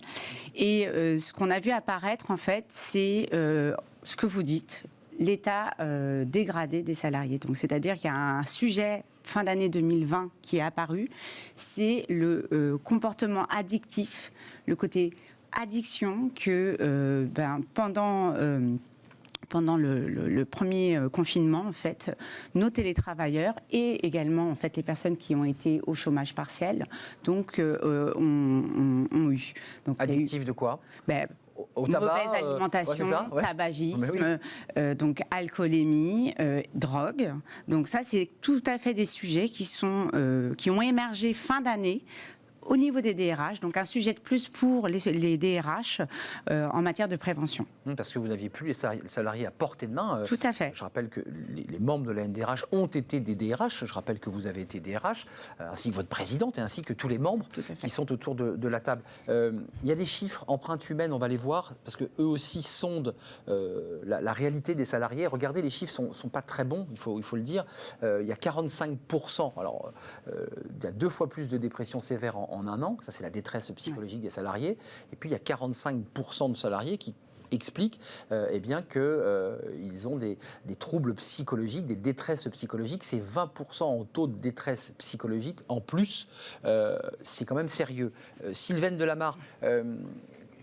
Et ce qu'on a vu apparaître, en fait, c'est ce que vous dites, l'état dégradé des salariés. Donc, c'est-à-dire qu'il y a un sujet fin d'année 2020 qui est apparu, c'est le comportement addictif, le côté addiction que pendant le premier confinement, en fait, nos télétravailleurs et également en fait les personnes qui ont été au chômage partiel, donc ont eu. Donc, addictif de quoi? Au tabac, mauvaise ouais, alimentation, c'est ça, ouais. tabagisme, donc alcoolémie, drogue. Donc ça, c'est tout à fait des sujets qui ont émergé fin d'année au niveau des DRH, donc un sujet de plus pour les DRH en matière de prévention. Parce que vous n'aviez plus les salariés à portée de main. Tout à fait. Je rappelle que les membres de la NDRH ont été des DRH. Je rappelle que vous avez été DRH, ainsi que votre présidente et ainsi que tous les membres qui sont autour de la table. Il y a des chiffres, empreintes humaines, on va les voir, parce qu'eux aussi sondent la réalité des salariés. Regardez, les chiffres ne sont pas très bons, il faut le dire. Il y a 45%, alors il y a 2 fois plus de dépression sévère en un an, ça c'est la détresse psychologique des salariés, et puis il y a 45% de salariés qui expliquent qu'ils ont des troubles psychologiques, des détresses psychologiques. C'est 20% en taux de détresse psychologique en plus, c'est quand même sérieux. Sylvaine Delamarre,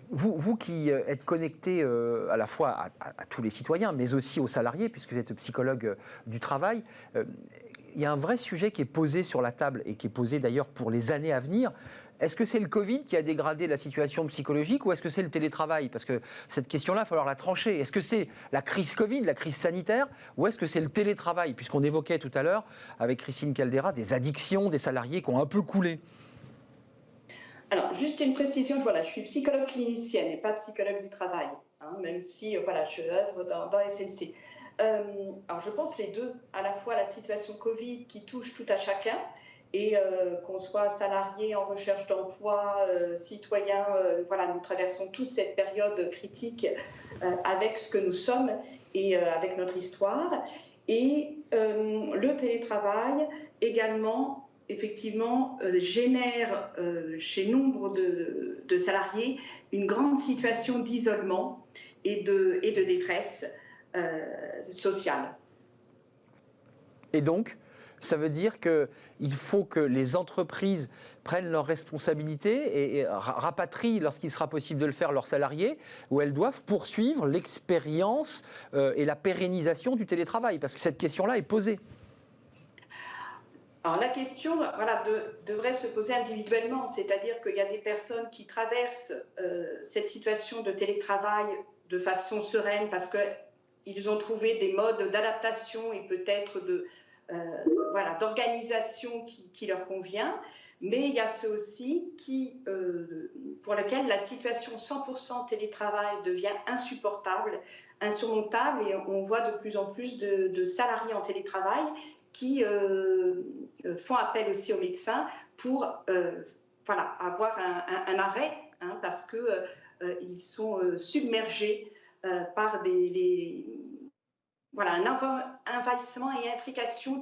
vous qui êtes connecté à la fois à tous les citoyens, mais aussi aux salariés, puisque vous êtes psychologue du travail, il y a un vrai sujet qui est posé sur la table et qui est posé d'ailleurs pour les années à venir. Est-ce que c'est le Covid qui a dégradé la situation psychologique ou est-ce que c'est le télétravail? Parce que cette question-là, il va falloir la trancher. Est-ce que c'est la crise Covid, la crise sanitaire, ou est-ce que c'est le télétravail? Puisqu'on évoquait tout à l'heure, avec Christine Caldera, des addictions des salariés qui ont un peu coulé. Alors, juste une précision, voilà, je suis psychologue clinicienne et pas psychologue du travail, même si voilà, je œuvre dans SNC. Alors, je pense les deux, à la fois la situation Covid qui touche tout à chacun, et qu'on soit salarié en recherche d'emploi, citoyen, voilà, nous traversons tous cette période critique avec ce que nous sommes et avec notre histoire. Et le télétravail également, effectivement, génère chez nombre de salariés une grande situation d'isolement et de détresse sociale. Et donc, ça veut dire qu'il faut que les entreprises prennent leurs responsabilités et rapatrient, lorsqu'il sera possible de le faire, leurs salariés, où elles doivent poursuivre l'expérience et la pérennisation du télétravail, parce que cette question-là est posée. Alors la question devrait se poser individuellement, c'est-à-dire qu'il y a des personnes qui traversent cette situation de télétravail de façon sereine parce qu'ils ont trouvé des modes d'adaptation et peut-être d'organisation qui leur convient, mais il y a ceux aussi pour lesquels la situation 100% télétravail devient insupportable, insurmontable, et on voit de plus en plus de salariés en télétravail qui font appel aussi aux médecins pour avoir un arrêt, parce qu'ils sont submergés par un envahissement et intrication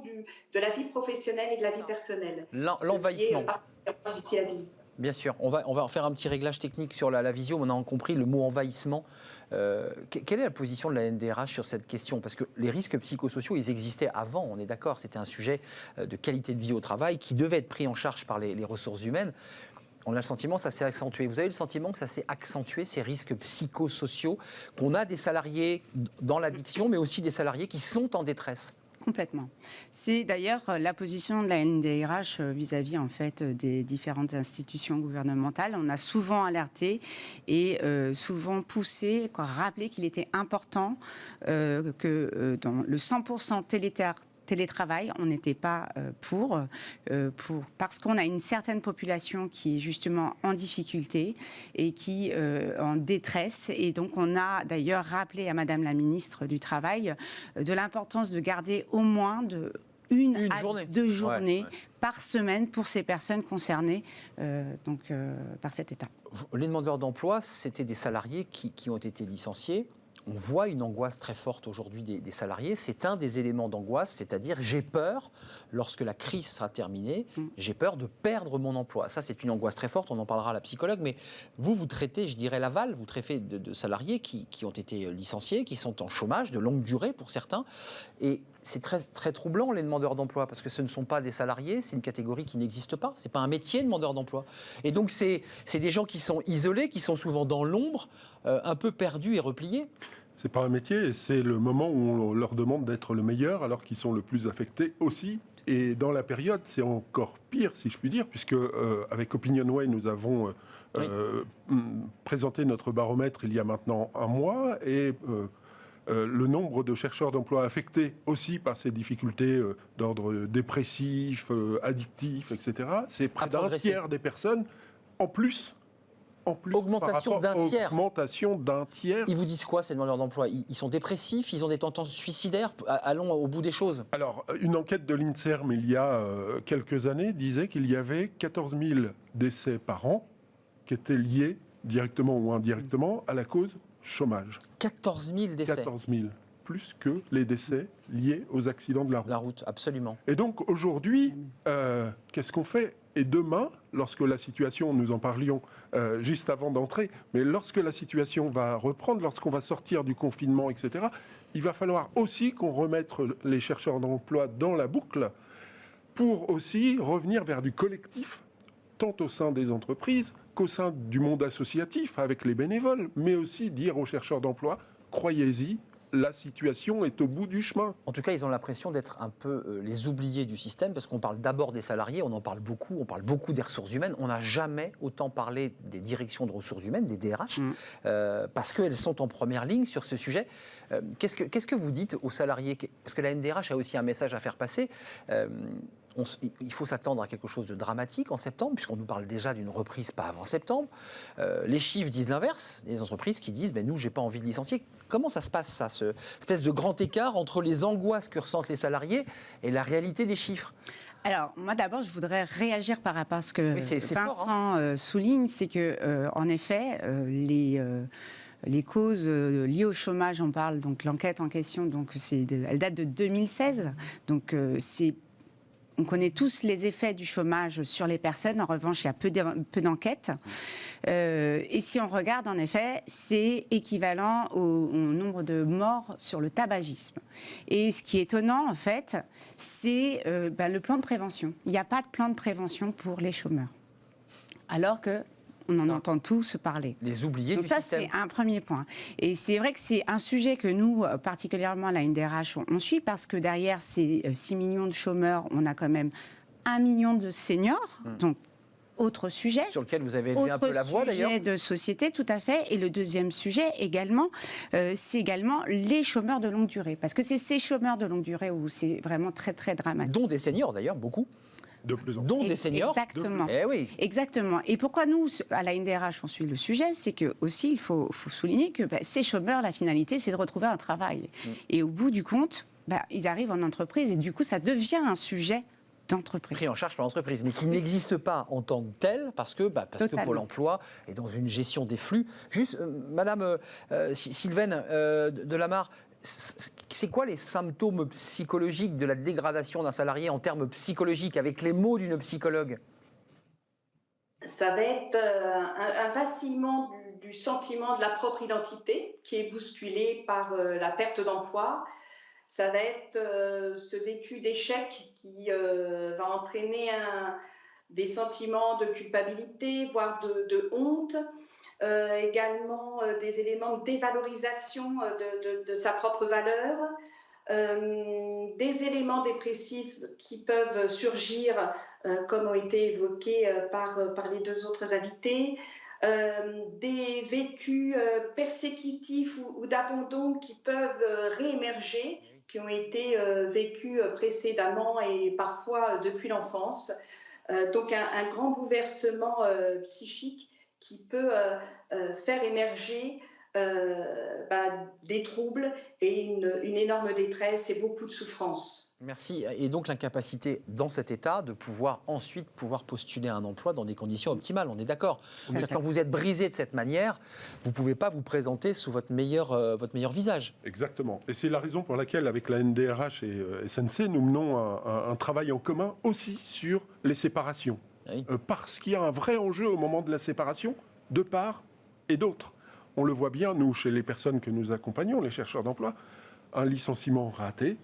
de la vie professionnelle et de la vie personnelle. L'envahissement. Bien sûr, on va en faire un petit réglage technique sur la visio, on a compris le mot envahissement. Quelle est la position de la NDRH sur cette question? Parce que les risques psychosociaux, ils existaient avant, on est d'accord, c'était un sujet de qualité de vie au travail qui devait être pris en charge par les ressources humaines. On a le sentiment que ça s'est accentué. Vous avez le sentiment que ça s'est accentué, ces risques psychosociaux, qu'on a des salariés dans l'addiction, mais aussi des salariés qui sont en détresse? Complètement. C'est d'ailleurs la position de la NDRH vis-à-vis en fait des différentes institutions gouvernementales. On a souvent alerté et souvent poussé, rappelé qu'il était important que dans le 100% télétravail, on n'était pas parce qu'on a une certaine population qui est justement en difficulté et qui en détresse. Et donc, on a d'ailleurs rappelé à Madame la Ministre du Travail de l'importance de garder au moins une à 2 journées par semaine pour ces personnes concernées par cet état. Les demandeurs d'emploi, c'était des salariés qui ont été licenciés. On voit une angoisse très forte aujourd'hui des salariés. C'est un des éléments d'angoisse, c'est-à-dire j'ai peur, lorsque la crise sera terminée, j'ai peur de perdre mon emploi. Ça, c'est une angoisse très forte, on en parlera à la psychologue, mais vous traitez, je dirais, l'aval, vous traitez de salariés qui ont été licenciés, qui sont en chômage de longue durée pour certains. Et c'est très, très troublant, les demandeurs d'emploi, parce que ce ne sont pas des salariés, c'est une catégorie qui n'existe pas. Ce n'est pas un métier, demandeur d'emploi. Et donc, c'est des gens qui sont isolés, qui sont souvent dans l'ombre, un peu perdus et repliés. C'est pas un métier, et c'est le moment où on leur demande d'être le meilleur, alors qu'ils sont le plus affectés aussi. Et dans la période, c'est encore pire, si je puis dire, puisque avec OpinionWay, nous avons présenté notre baromètre il y a maintenant un mois, et le nombre de chercheurs d'emploi affectés aussi par ces difficultés d'ordre dépressif, addictif, etc., c'est près d'un tiers des personnes en plus. Augmentation d'un tiers. Augmentation d'un tiers. Ils vous disent quoi, ces demandeurs d'emploi? Ils sont dépressifs, ils ont des tendances suicidaires. Allons au bout des choses. Alors, une enquête de l'INSERM il y a quelques années disait qu'il y avait 14 000 décès par an qui étaient liés, directement ou indirectement, à la cause chômage. 14 000 décès. 14 000, plus que les décès liés aux accidents de la route. La route, absolument. Et donc, aujourd'hui, qu'est-ce qu'on fait? Et demain, lorsque la situation, nous en parlions juste avant d'entrer, mais lorsque la situation va reprendre, lorsqu'on va sortir du confinement, etc., il va falloir aussi qu'on remette les chercheurs d'emploi dans la boucle pour aussi revenir vers du collectif, tant au sein des entreprises qu'au sein du monde associatif avec les bénévoles, mais aussi dire aux chercheurs d'emploi, croyez-y, la situation est au bout du chemin. En tout cas, ils ont l'impression d'être un peu les oubliés du système, parce qu'on parle d'abord des salariés, on parle beaucoup des ressources humaines. On n'a jamais autant parlé des directions de ressources humaines, des DRH, parce qu'elles sont en première ligne sur ce sujet. Qu'est-ce que vous dites aux salariés? Parce que la NDRH a aussi un message à faire passer. Il faut s'attendre à quelque chose de dramatique en septembre, puisqu'on nous parle déjà d'une reprise pas avant septembre. Les chiffres disent l'inverse, des entreprises qui disent nous, j'ai pas envie de licencier. Comment ça se passe, ça, ce espèce de grand écart entre les angoisses que ressentent les salariés et la réalité des chiffres? Alors, moi d'abord, je voudrais réagir par rapport à ce que Vincent souligne, c'est que, en effet, les causes liées au chômage, on parle, donc l'enquête en question, donc elle date de 2016, donc on connaît tous les effets du chômage sur les personnes. En revanche, il y a peu d'enquêtes. Et si on regarde, en effet, c'est équivalent au nombre de morts sur le tabagisme. Et ce qui est étonnant, en fait, c'est le plan de prévention. Il n'y a pas de plan de prévention pour les chômeurs. Alors que on en entend tous parler. Les oubliés du système. Donc ça, c'est un premier point. Et c'est vrai que c'est un sujet que nous, particulièrement à la NDRH, on suit, parce que derrière ces 6 millions de chômeurs, on a quand même 1 million de seniors. Donc, autre sujet. Sur lequel vous avez élevé un peu la voix, d'ailleurs. Autre sujet de société, tout à fait. Et le deuxième sujet, également, c'est également les chômeurs de longue durée. Parce que c'est ces chômeurs de longue durée où c'est vraiment très, très dramatique. Dont des seniors, d'ailleurs, beaucoup. De plus en plus. Dont des seniors. Exactement. Oui. Exactement. Et pourquoi nous, à la NDRH, on suit le sujet, c'est que aussi, il faut souligner que ces chômeurs, la finalité, c'est de retrouver un travail. Et au bout du compte, ils arrivent en entreprise et du coup, ça devient un sujet d'entreprise. Pris en charge par l'entreprise, mais qui n'existe pas en tant que tel, parce que Pôle emploi est dans une gestion des flux. Juste, Madame Sylvaine Delamarre, c'est quoi les symptômes psychologiques de la dégradation d'un salarié en termes psychologiques, avec les mots d'une psychologue? Ça va être un vacillement du sentiment de la propre identité qui est bousculé par la perte d'emploi. Ça va être ce vécu d'échec qui va entraîner des sentiments de culpabilité, voire de honte. Également des éléments de dévalorisation de sa propre valeur, des éléments dépressifs qui peuvent surgir, comme ont été évoqués par les deux autres invités, des vécus persécutifs ou d'abandon qui peuvent réémerger, qui ont été vécus précédemment et parfois depuis l'enfance. Donc un grand bouleversement psychique qui peut faire émerger des troubles et une énorme détresse et beaucoup de souffrance. Merci. Et donc l'incapacité dans cet état de pouvoir ensuite postuler à un emploi dans des conditions optimales, on est d'accord. Quand vous êtes brisé de cette manière, vous ne pouvez pas vous présenter sous votre meilleur visage. Exactement. Et c'est la raison pour laquelle, avec la NDRH et SNC, nous menons un travail en commun aussi sur les séparations. Oui. Parce qu'il y a un vrai enjeu au moment de la séparation, de part et d'autre. On le voit bien, nous, chez les personnes que nous accompagnons, les chercheurs d'emploi, un licenciement raté,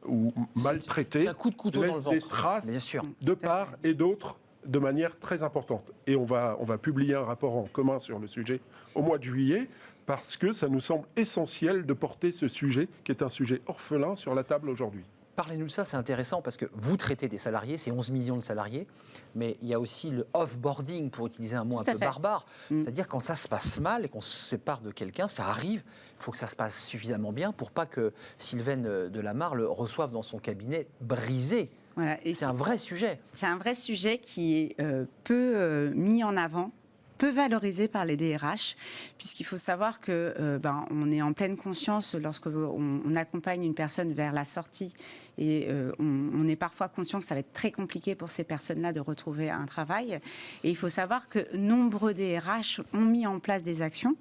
ou maltraités c'est un coup de couteau dans le laissent ventre. des traces Bien sûr. de part et d'autre de manière très importante. Et on va publier un rapport en commun sur le sujet au mois de juillet, parce que ça nous semble essentiel de porter ce sujet, qui est un sujet orphelin, sur la table aujourd'hui. Parlez-nous de ça, c'est intéressant parce que vous traitez des salariés, c'est 11 millions de salariés, mais il y a aussi le off-boarding, pour utiliser un mot un peu barbare. C'est-à-dire quand ça se passe mal et qu'on se sépare de quelqu'un, ça arrive, il faut que ça se passe suffisamment bien pour pas que Sylvaine Delamarre le reçoive dans son cabinet brisé. Voilà, et c'est un vrai sujet. C'est un vrai sujet qui est peu mis en avant, peu valorisé par les DRH, puisqu'il faut savoir que on est en pleine conscience lorsque on accompagne une personne vers la sortie, et on est parfois conscient que ça va être très compliqué pour ces personnes-là de retrouver un travail. Et il faut savoir que nombreux DRH ont mis en place des actions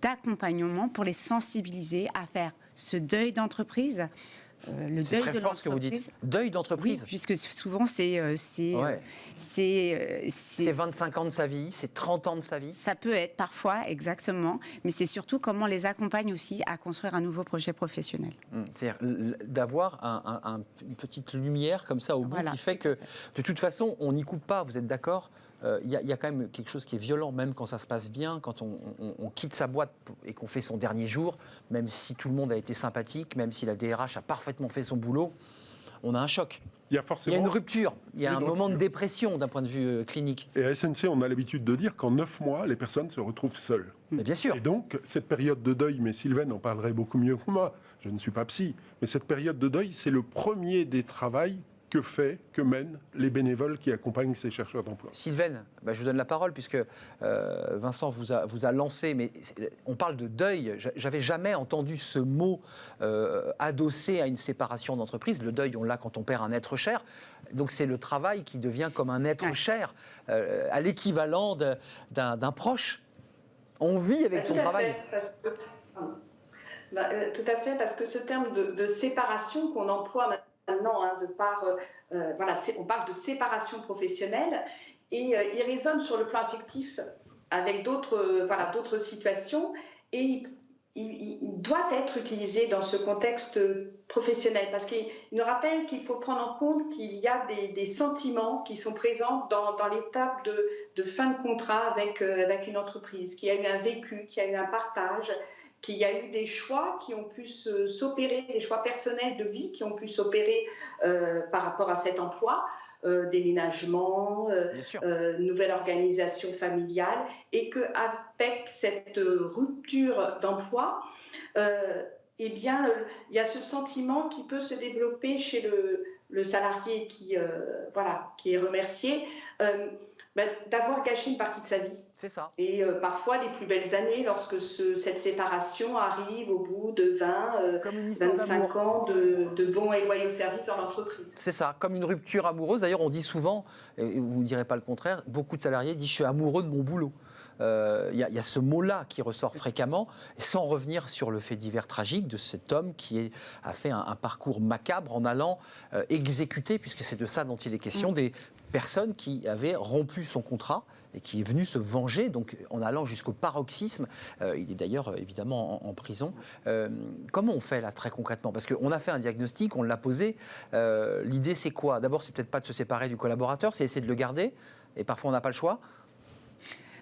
d'accompagnement pour les sensibiliser à faire ce deuil d'entreprise. C'est très fort ce que vous dites. Deuil d'entreprise. Oui, puisque souvent c'est 25 ans de sa vie, c'est 30 ans de sa vie. Ça peut être parfois, exactement. Mais c'est surtout comment on les accompagne aussi à construire un nouveau projet professionnel. C'est-à-dire d'avoir une petite lumière comme ça au bout, qui fait que, de toute façon, on n'y coupe pas, vous êtes d'accord ? Il y a quand même quelque chose qui est violent, même quand ça se passe bien, quand on quitte sa boîte et qu'on fait son dernier jour, même si tout le monde a été sympathique, même si la DRH a parfaitement fait son boulot, on a un choc. Il y a une rupture, il y a un moment de dépression d'un point de vue clinique. Et à SNC, on a l'habitude de dire qu'en 9 mois, les personnes se retrouvent seules. Mais bien sûr. Et donc, cette période de deuil, mais Sylvaine en parlerait beaucoup mieux que moi, je ne suis pas psy, mais cette période de deuil, c'est le premier des travaux que mènent les bénévoles qui accompagnent ces chercheurs d'emploi. Sylvaine, je vous donne la parole puisque Vincent vous a lancé, mais on parle de deuil. J'avais jamais entendu ce mot adossé à une séparation d'entreprise. Le deuil, on l'a quand on perd un être cher. Donc c'est le travail qui devient comme un être cher, à l'équivalent d'un proche. On vit avec son travail. Tout à fait, parce que ce terme de séparation qu'on emploie maintenant, on parle de séparation professionnelle, et il résonne sur le plan affectif avec d'autres situations, et il doit être utilisé dans ce contexte professionnel, parce qu'il nous rappelle qu'il faut prendre en compte qu'il y a des sentiments qui sont présents dans l'étape de fin de contrat avec une entreprise, qu'il y a eu un vécu, qu'il y a eu un partage, qu'il y a eu des choix qui ont pu s'opérer, des choix personnels de vie qui ont pu s'opérer par rapport à cet emploi, déménagement, nouvelle organisation familiale, et qu'avec cette rupture d'emploi, il y a ce sentiment qui peut se développer chez le salarié qui est remercié, d'avoir gâché une partie de sa vie. C'est ça. Et parfois, les plus belles années, lorsque cette séparation arrive au bout de 25 ans de bons et loyaux services dans l'entreprise. C'est ça, comme une rupture amoureuse. D'ailleurs, on dit souvent, et vous ne direz pas le contraire, beaucoup de salariés disent « je suis amoureux de mon boulot ». Il y a ce mot-là qui ressort fréquemment, sans revenir sur le fait divers tragique de cet homme qui a fait un parcours macabre en allant exécuter, puisque c'est de ça dont il est question, des personnes qui avaient rompu son contrat et qui est venu se venger, donc en allant jusqu'au paroxysme. Il est d'ailleurs évidemment en prison. Comment on fait là très concrètement ? Parce qu'on a fait un diagnostic, on l'a posé. L'idée c'est quoi ? D'abord, c'est peut-être pas de se séparer du collaborateur, c'est essayer de le garder. Et parfois on n'a pas le choix.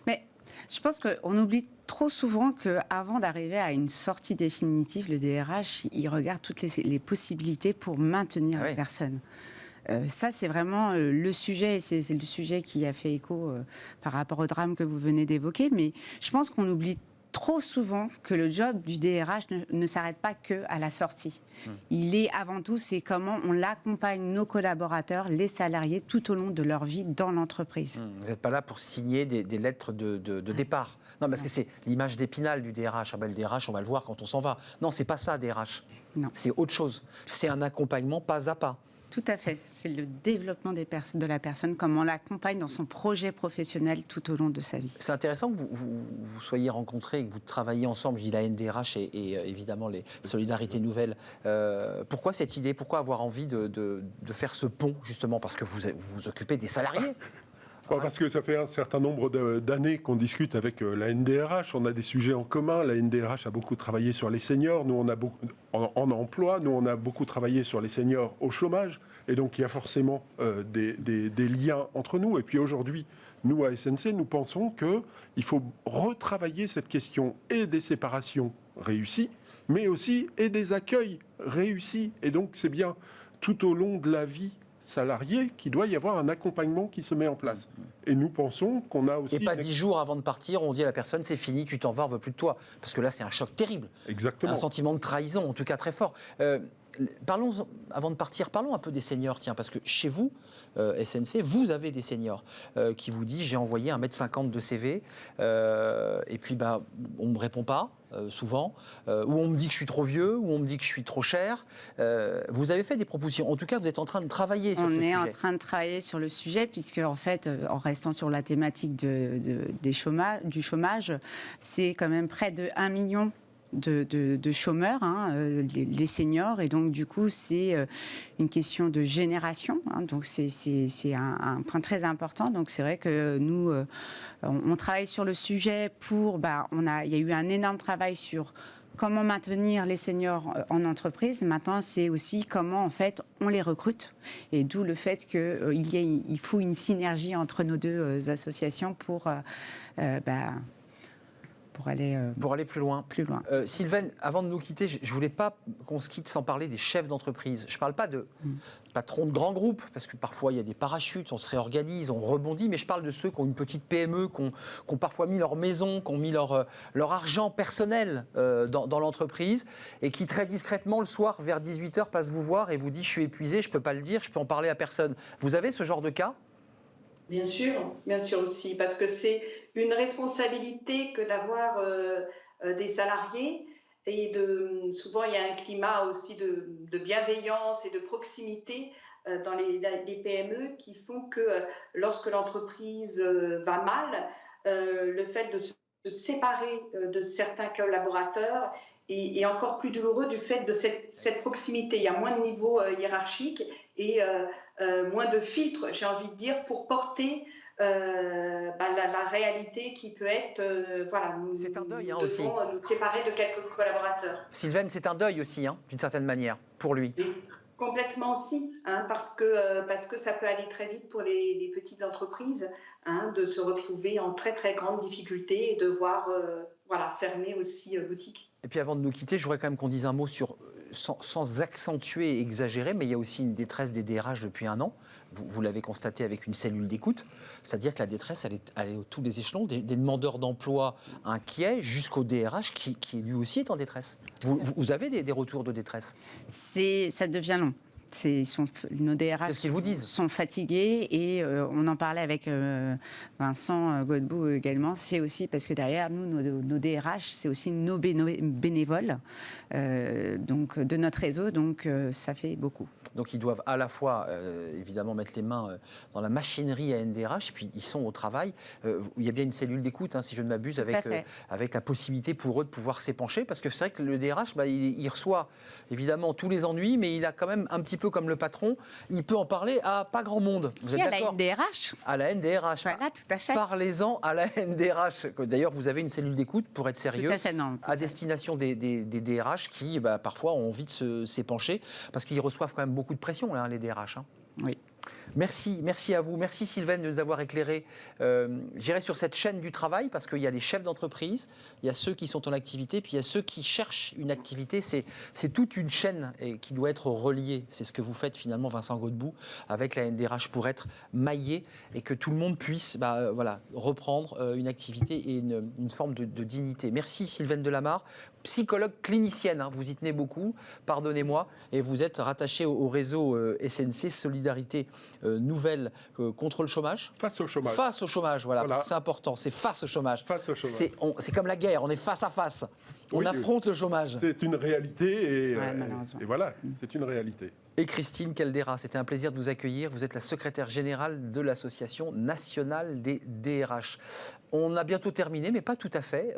Mais je pense qu'on oublie trop souvent qu'avant d'arriver à une sortie définitive, le DRH, il regarde toutes les possibilités pour maintenir la personne. Ça, c'est vraiment le sujet, et c'est le sujet qui a fait écho par rapport au drame que vous venez d'évoquer. Mais je pense qu'on oublie trop souvent que le job du DRH ne s'arrête pas qu'à la sortie. Il est avant tout, c'est comment on l'accompagne, nos collaborateurs, les salariés, tout au long de leur vie dans l'entreprise. Vous n'êtes pas là pour signer des lettres de départ. Non, parce que c'est l'image d'Épinal du DRH. Le DRH, on va le voir quand on s'en va. Non, c'est pas ça, DRH. Non. C'est autre chose. C'est un accompagnement pas à pas. Tout à fait. C'est le développement de la personne, comment on l'accompagne dans son projet professionnel tout au long de sa vie. C'est intéressant que vous soyez rencontrés et que vous travailliez ensemble, je dis la NDRH et évidemment les Solidarités Nouvelles. Pourquoi cette idée ? Pourquoi avoir envie de faire ce pont, justement ? Parce que vous vous occupez des salariés. Parce que ça fait un certain nombre d'années qu'on discute avec la NDRH, on a des sujets en commun, la NDRH a beaucoup travaillé sur les seniors, nous on a beaucoup en emploi, nous on a beaucoup travaillé sur les seniors au chômage, et donc il y a forcément des liens entre nous. Et puis aujourd'hui, nous à SNC, nous pensons qu'il faut retravailler cette question et des séparations réussies, mais aussi et des accueils réussis. Et donc c'est bien tout au long de la vie salarié qu'il doit y avoir un accompagnement qui se met en place. Et nous pensons qu'on a aussi... Et pas 10 jours avant de partir, on dit à la personne, c'est fini, tu t'en vas, on ne veut plus de toi. Parce que là, c'est un choc terrible. Exactement. Un sentiment de trahison, en tout cas très fort. Parlons, avant de partir, parlons un peu des seniors, tiens, parce que chez vous, SNC, vous avez des seniors qui vous disent, j'ai envoyé 1,50 m de CV, et puis on ne me répond pas, souvent, ou on me dit que je suis trop vieux, ou on me dit que je suis trop cher. Vous avez fait des propositions, en tout cas, vous êtes en train de travailler sur ce sujet. On est en train de travailler sur le sujet, puisque en fait, en restant sur la thématique du chômage, c'est quand même près de 1 million de chômeurs, les seniors, et donc du coup c'est une question de génération, donc c'est un point très important. Donc c'est vrai que nous on travaille sur le sujet il y a eu un énorme travail sur comment maintenir les seniors en entreprise. Maintenant, c'est aussi comment, en fait, on les recrute. Et d'où le fait qu'il faut une synergie entre nos deux associations pour aller plus loin. Sylvaine, avant de nous quitter, je ne voulais pas qu'on se quitte sans parler des chefs d'entreprise. Je ne parle pas de patrons de grands groupes, parce que parfois il y a des parachutes, on se réorganise, on rebondit, mais je parle de ceux qui ont une petite PME, qui ont parfois mis leur maison, qui ont mis leur argent personnel dans l'entreprise, et qui très discrètement, le soir, vers 18h, passent vous voir et vous disent « je suis épuisé, je ne peux pas le dire, je ne peux en parler à personne ». Vous avez ce genre de cas ? Bien sûr aussi, parce que c'est une responsabilité que d'avoir des salariés, et souvent il y a un climat aussi de bienveillance et de proximité dans les PME qui font que lorsque l'entreprise va mal, le fait de se séparer de certains collaborateurs est encore plus douloureux du fait de cette proximité. Il y a moins de niveaux hiérarchiques et moins de filtres, j'ai envie de dire, pour porter la réalité qui peut être... c'est un deuil nous aussi. devons nous séparer de quelques collaborateurs. Sylvaine, c'est un deuil aussi, d'une certaine manière, pour lui. Et complètement aussi, parce que ça peut aller très vite pour les petites entreprises, de se retrouver en très très grande difficulté et devoir fermer aussi boutique. Et puis avant de nous quitter, je voudrais quand même qu'on dise un mot sur, sans accentuer et exagérer, mais il y a aussi une détresse des DRH depuis 1 an. Vous l'avez constaté avec une cellule d'écoute, c'est-à-dire que la détresse, elle est à tous les échelons, des demandeurs d'emploi inquiets jusqu'au DRH qui lui aussi est en détresse. Vous avez des retours de détresse ? Ça devient long. Nos DRH sont fatigués, et on en parlait avec Vincent Godbout également. C'est aussi parce que derrière nous, nos DRH, c'est aussi nos bénévoles donc de notre réseau, donc ça fait beaucoup. Donc ils doivent à la fois évidemment mettre les mains dans la machinerie à NDRH, puis ils sont au travail. Il y a bien une cellule d'écoute, si je ne m'abuse, avec la possibilité pour eux de pouvoir s'épancher, parce que c'est vrai que le DRH, il reçoit évidemment tous les ennuis, mais il a quand même un petit peu comme le patron, il peut en parler à pas grand monde. Vous êtes d'accord ? À la NDRH. À la NDRH. Voilà, tout à fait. Parlez-en à la NDRH. D'ailleurs, vous avez une cellule d'écoute, pour être sérieux, tout à fait, à destination des DRH qui, parfois, ont envie de s'épancher, parce qu'ils reçoivent quand même beaucoup de pression, là, les DRH. Oui. Merci à vous. Merci Sylvaine de nous avoir éclairé. J'irai sur cette chaîne du travail, parce qu'il y a les chefs d'entreprise, il y a ceux qui sont en activité, puis il y a ceux qui cherchent une activité. C'est toute une chaîne qui doit être reliée. C'est ce que vous faites finalement, Vincent Godbout, avec la NDRH, pour être maillé et que tout le monde puisse reprendre une activité et une forme de dignité. Merci Sylvaine Delamarre, psychologue clinicienne. Vous y tenez beaucoup, pardonnez-moi, et vous êtes rattachée au réseau SNC Solidarité Nouvelle contre le chômage. Face au chômage. Face au chômage, voilà. C'est important, c'est face au chômage. Face au chômage. C'est comme la guerre, on est face à face. On affronte le chômage. C'est une réalité et voilà, c'est une réalité. Et Christine Caldera, c'était un plaisir de vous accueillir. Vous êtes la secrétaire générale de l'Association nationale des DRH. On a bientôt terminé, mais pas tout à fait.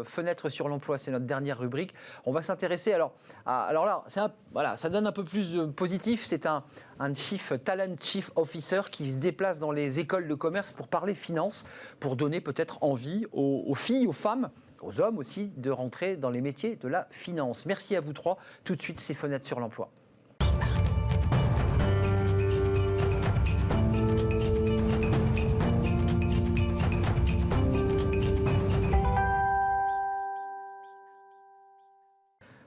Fenêtre sur l'emploi, c'est notre dernière rubrique. On va s'intéresser. Alors là, ça donne un peu plus de positif. C'est un Talent Chief Officer qui se déplace dans les écoles de commerce pour parler finance, pour donner peut-être envie aux filles, aux femmes, aux hommes aussi, de rentrer dans les métiers de la finance. Merci à vous trois. Tout de suite, c'est Fenêtre sur l'emploi.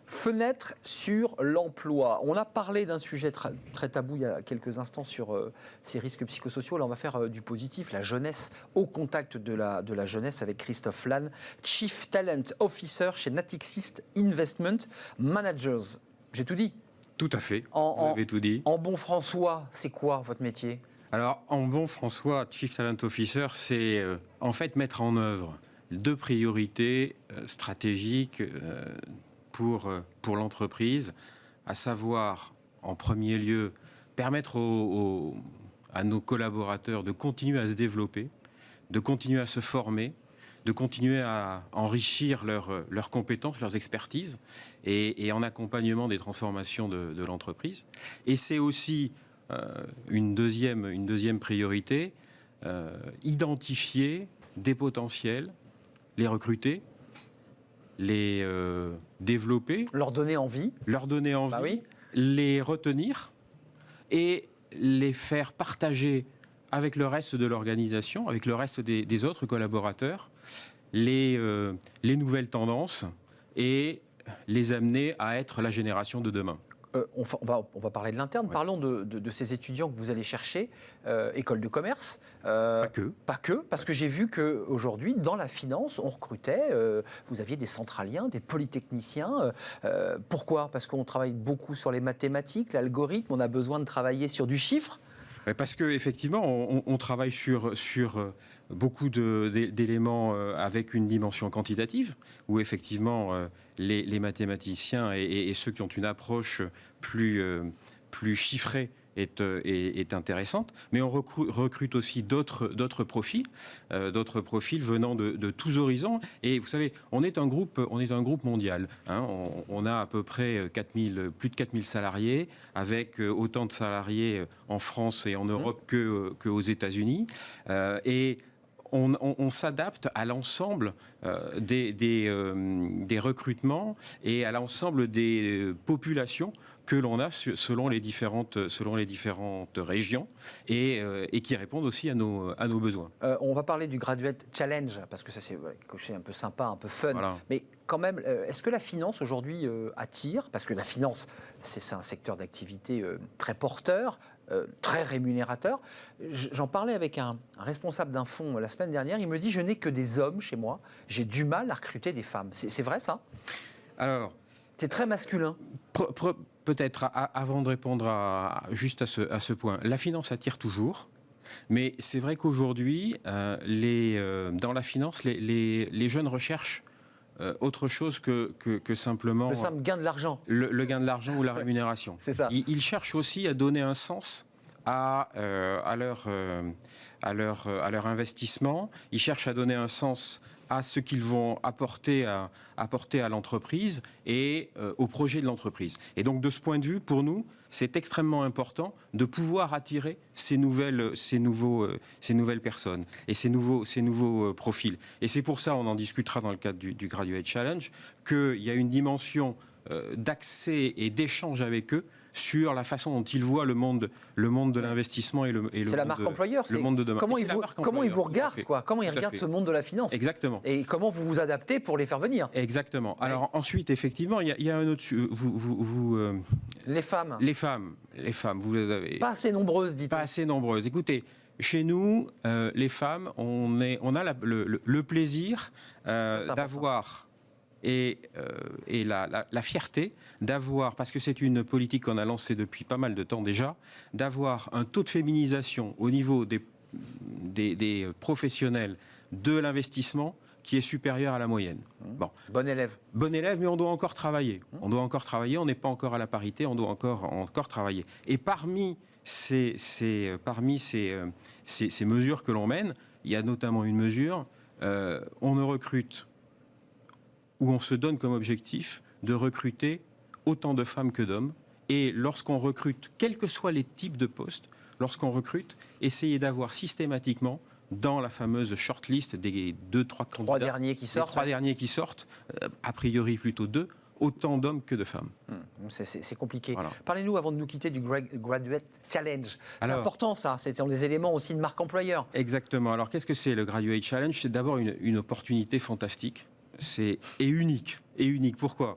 Fenêtre sur l'emploi. On a parlé d'un sujet très tabou il y a quelques instants sur ces risques psychosociaux. Là, on va faire du positif, la jeunesse, au contact de la jeunesse avec Christophe Lannes, Chief Talent Officer chez Natixis Investment Managers. J'ai tout dit? Tout à fait, vous avez tout dit. En bon François, c'est quoi votre métier? Alors, en bon François, Chief Talent Officer, c'est en fait mettre en œuvre 2 priorités stratégiques pour l'entreprise, à savoir, en premier lieu, permettre à nos collaborateurs de continuer à se développer, de continuer à se former, de continuer à enrichir leurs compétences, leurs expertises, et en accompagnement des transformations de l'entreprise. Et c'est aussi une deuxième priorité, identifier des potentiels, les recruter, les développer, leur donner envie, bah oui. Les retenir et les faire partager avec le reste de l'organisation, avec le reste des autres collaborateurs, les nouvelles tendances et les amener à être la génération de demain. On va parler de l'interne. Ouais. Parlons de ces étudiants que vous allez chercher, école de commerce. Pas que, parce que j'ai vu qu'aujourd'hui, dans la finance, on recrutait, vous aviez des centraliens, des polytechniciens. Pourquoi? Parce qu'on travaille beaucoup sur les mathématiques, l'algorithme, on a besoin de travailler sur du chiffre. Parce qu'effectivement, on travaille sur beaucoup d'éléments avec une dimension quantitative, où effectivement les mathématiciens et ceux qui ont une approche plus chiffrée est intéressante. Mais on recrute aussi d'autres profils venant de tous horizons. Et vous savez, on est un groupe mondial. Hein. On a à peu près plus de 4000 salariés, avec autant de salariés en France et en Europe qu'aux États-Unis. Et on s'adapte à l'ensemble des recrutements et à l'ensemble des populations que l'on a selon les différentes régions et qui répondent aussi à nos besoins. On va parler du Graduate Challenge, parce que ça c'est coché un peu sympa, un peu fun. Voilà. Mais quand même, est-ce que la finance aujourd'hui attire? Parce que la finance, c'est un secteur d'activité très porteur, très rémunérateur. J'en parlais avec un responsable d'un fonds la semaine dernière. Il me dit, je n'ai que des hommes chez moi. J'ai du mal à recruter des femmes. C'est vrai ça? Alors, c'est très masculin. Peut-être, avant de répondre juste à ce point, la finance attire toujours. Mais c'est vrai qu'aujourd'hui, dans la finance, les jeunes recherchent autre chose que simplement... Le simple gain de l'argent. Le gain de l'argent ou la rémunération. C'est ça. Ils cherchent aussi à donner un sens à leur investissement. Ils cherchent à donner un sens à ce qu'ils vont apporter à l'entreprise et au projet de l'entreprise. Et donc, de ce point de vue, pour nous, c'est extrêmement important de pouvoir attirer ces nouvelles personnes et ces nouveaux profils. Et c'est pour ça, on en discutera dans le cadre du Graduate Challenge, qu'il y a une dimension d'accès et d'échange avec eux sur la façon dont ils voient le monde de l'investissement et le c'est la marque employeur, le monde de demain. Comment ils vous regardent, quoi. Comment ils regardent ce monde de la finance. Exactement. Et comment vous vous adaptez pour les faire venir. Exactement. Alors ensuite, effectivement, il y a un autre... Les femmes. Les femmes, vous les avez... Pas assez nombreuses, dites-on. Pas assez nombreuses. Écoutez, chez nous, les femmes, on a le plaisir d'avoir... Et la fierté d'avoir, parce que c'est une politique qu'on a lancée depuis pas mal de temps déjà, d'avoir un taux de féminisation au niveau des professionnels de l'investissement qui est supérieur à la moyenne. Bon. Bon élève. Bon élève, mais on doit encore travailler. On doit encore travailler, on n'est pas encore à la parité, on doit encore travailler. Et parmi ces mesures que l'on mène, il y a notamment une mesure, on ne recrute, ou on se donne comme objectif de recruter autant de femmes que d'hommes. Et lorsqu'on recrute, quels que soient les types de postes, lorsqu'on recrute, essayez d'avoir systématiquement dans la fameuse shortlist des 2-3 candidats, 3 derniers qui sortent, a priori plutôt 2, autant d'hommes que de femmes. C'est compliqué. Voilà. Parlez-nous, avant de nous quitter, du Graduate Challenge. C'est important, ça. C'est des éléments aussi de marque employeur. Exactement. Alors, qu'est-ce que c'est le Graduate Challenge? C'est d'abord une opportunité fantastique. Et unique. Et unique. Pourquoi?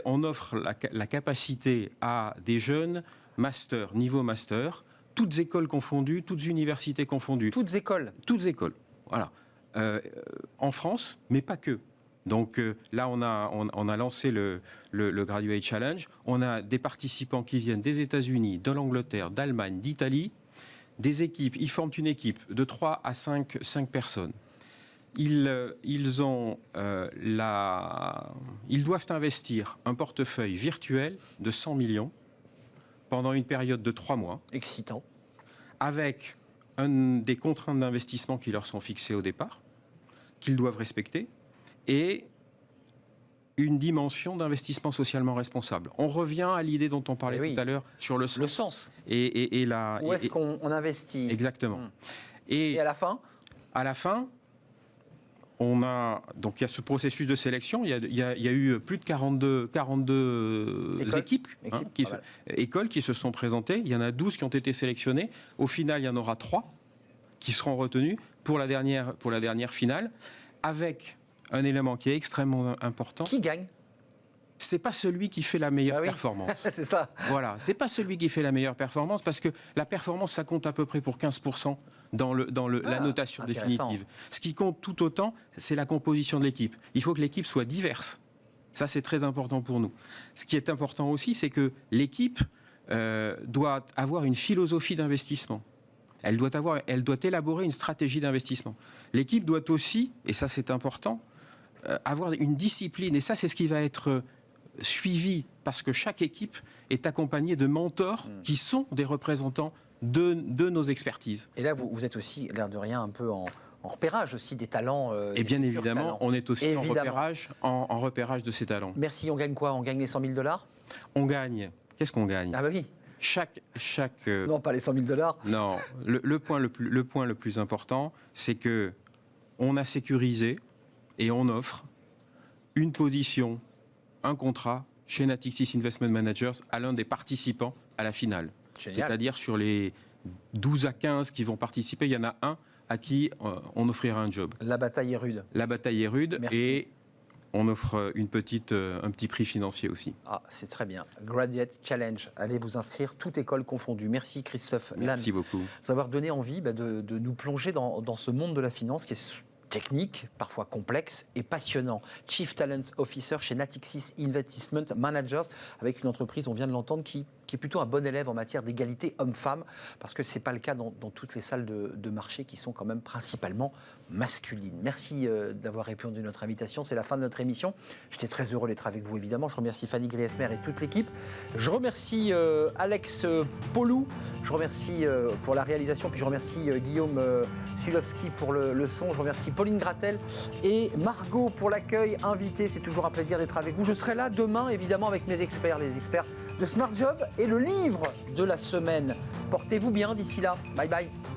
On offre la capacité à des jeunes niveau master, toutes écoles confondues, toutes universités confondues. Toutes écoles. Voilà. En France, mais pas que. Donc là, on a lancé le Graduate Challenge. On a des participants qui viennent des États-Unis, de l'Angleterre, d'Allemagne, d'Italie. Des équipes, ils forment une équipe de 3 à 5 personnes. Ils doivent investir un portefeuille virtuel de 100 millions pendant une période de 3 mois. Excitant. Avec des contraintes d'investissement qui leur sont fixées au départ, qu'ils doivent respecter, et une dimension d'investissement socialement responsable. On revient à l'idée dont on parlait tout à l'heure sur le sens. Le sens. Où est-ce qu'on investit? Exactement. Et à la fin? À la fin, il y a ce processus de sélection. Il y a eu plus de 42 écoles qui se sont présentées. Il y en a 12 qui ont été sélectionnées. Au final, il y en aura 3 qui seront retenues pour la dernière finale, avec un élément qui est extrêmement important. Qui gagne? C'est pas celui qui fait la meilleure performance. C'est ça. Voilà, c'est pas celui qui fait la meilleure performance, parce que la performance, ça compte à peu près pour 15% dans la notation définitive. Ce qui compte tout autant, c'est la composition de l'équipe. Il faut que l'équipe soit diverse. Ça, c'est très important pour nous. Ce qui est important aussi, c'est que l'équipe doit avoir une philosophie d'investissement. Elle doit élaborer une stratégie d'investissement. L'équipe doit aussi, et ça c'est important, avoir une discipline. Et ça, c'est ce qui va être suivi, parce que chaque équipe est accompagnée de mentors qui sont des représentants de nos expertises. Et là, vous êtes aussi, l'air de rien, un peu en repérage aussi des talents. Et bien évidemment, on est aussi en repérage de ces talents. Merci, on gagne quoi? On gagne les 100 000 $? On gagne. Qu'est-ce qu'on gagne? Ah bah oui. Non, pas les 100 000 $. Non. Le point le plus important, c'est que on a sécurisé et on offre une position, un contrat chez Natixis Investment Managers à l'un des participants à la finale. C'est-à-dire sur les 12 à 15 qui vont participer, il y en a un à qui on offrira un job. La bataille est rude. La bataille est rude. Merci. Et on offre un petit prix financier aussi. Ah, c'est très bien. Graduate Challenge. Allez vous inscrire, toute école confondue. Merci Christophe Lannes. Merci beaucoup. Vous avoir donné envie de nous plonger dans ce monde de la finance qui est technique, parfois complexe et passionnant. Chief Talent Officer chez Natixis Investment Managers, avec une entreprise, on vient de l'entendre, qui est plutôt un bon élève en matière d'égalité homme-femme, parce que ce n'est pas le cas dans toutes les salles de marché qui sont quand même principalement masculines. Merci d'avoir répondu à notre invitation. C'est la fin de notre émission. J'étais très heureux d'être avec vous, évidemment. Je remercie Fanny Griesmer et toute l'équipe. Je remercie Alex Paulou. Je remercie pour la réalisation. Puis je remercie Guillaume Sulowski pour le son. Je remercie Pauline Gratel et Margot pour l'accueil invité. C'est toujours un plaisir d'être avec vous. Je serai là demain, évidemment, avec mes experts, les experts de Smart Job et le livre de la semaine. Portez-vous bien d'ici là. Bye bye.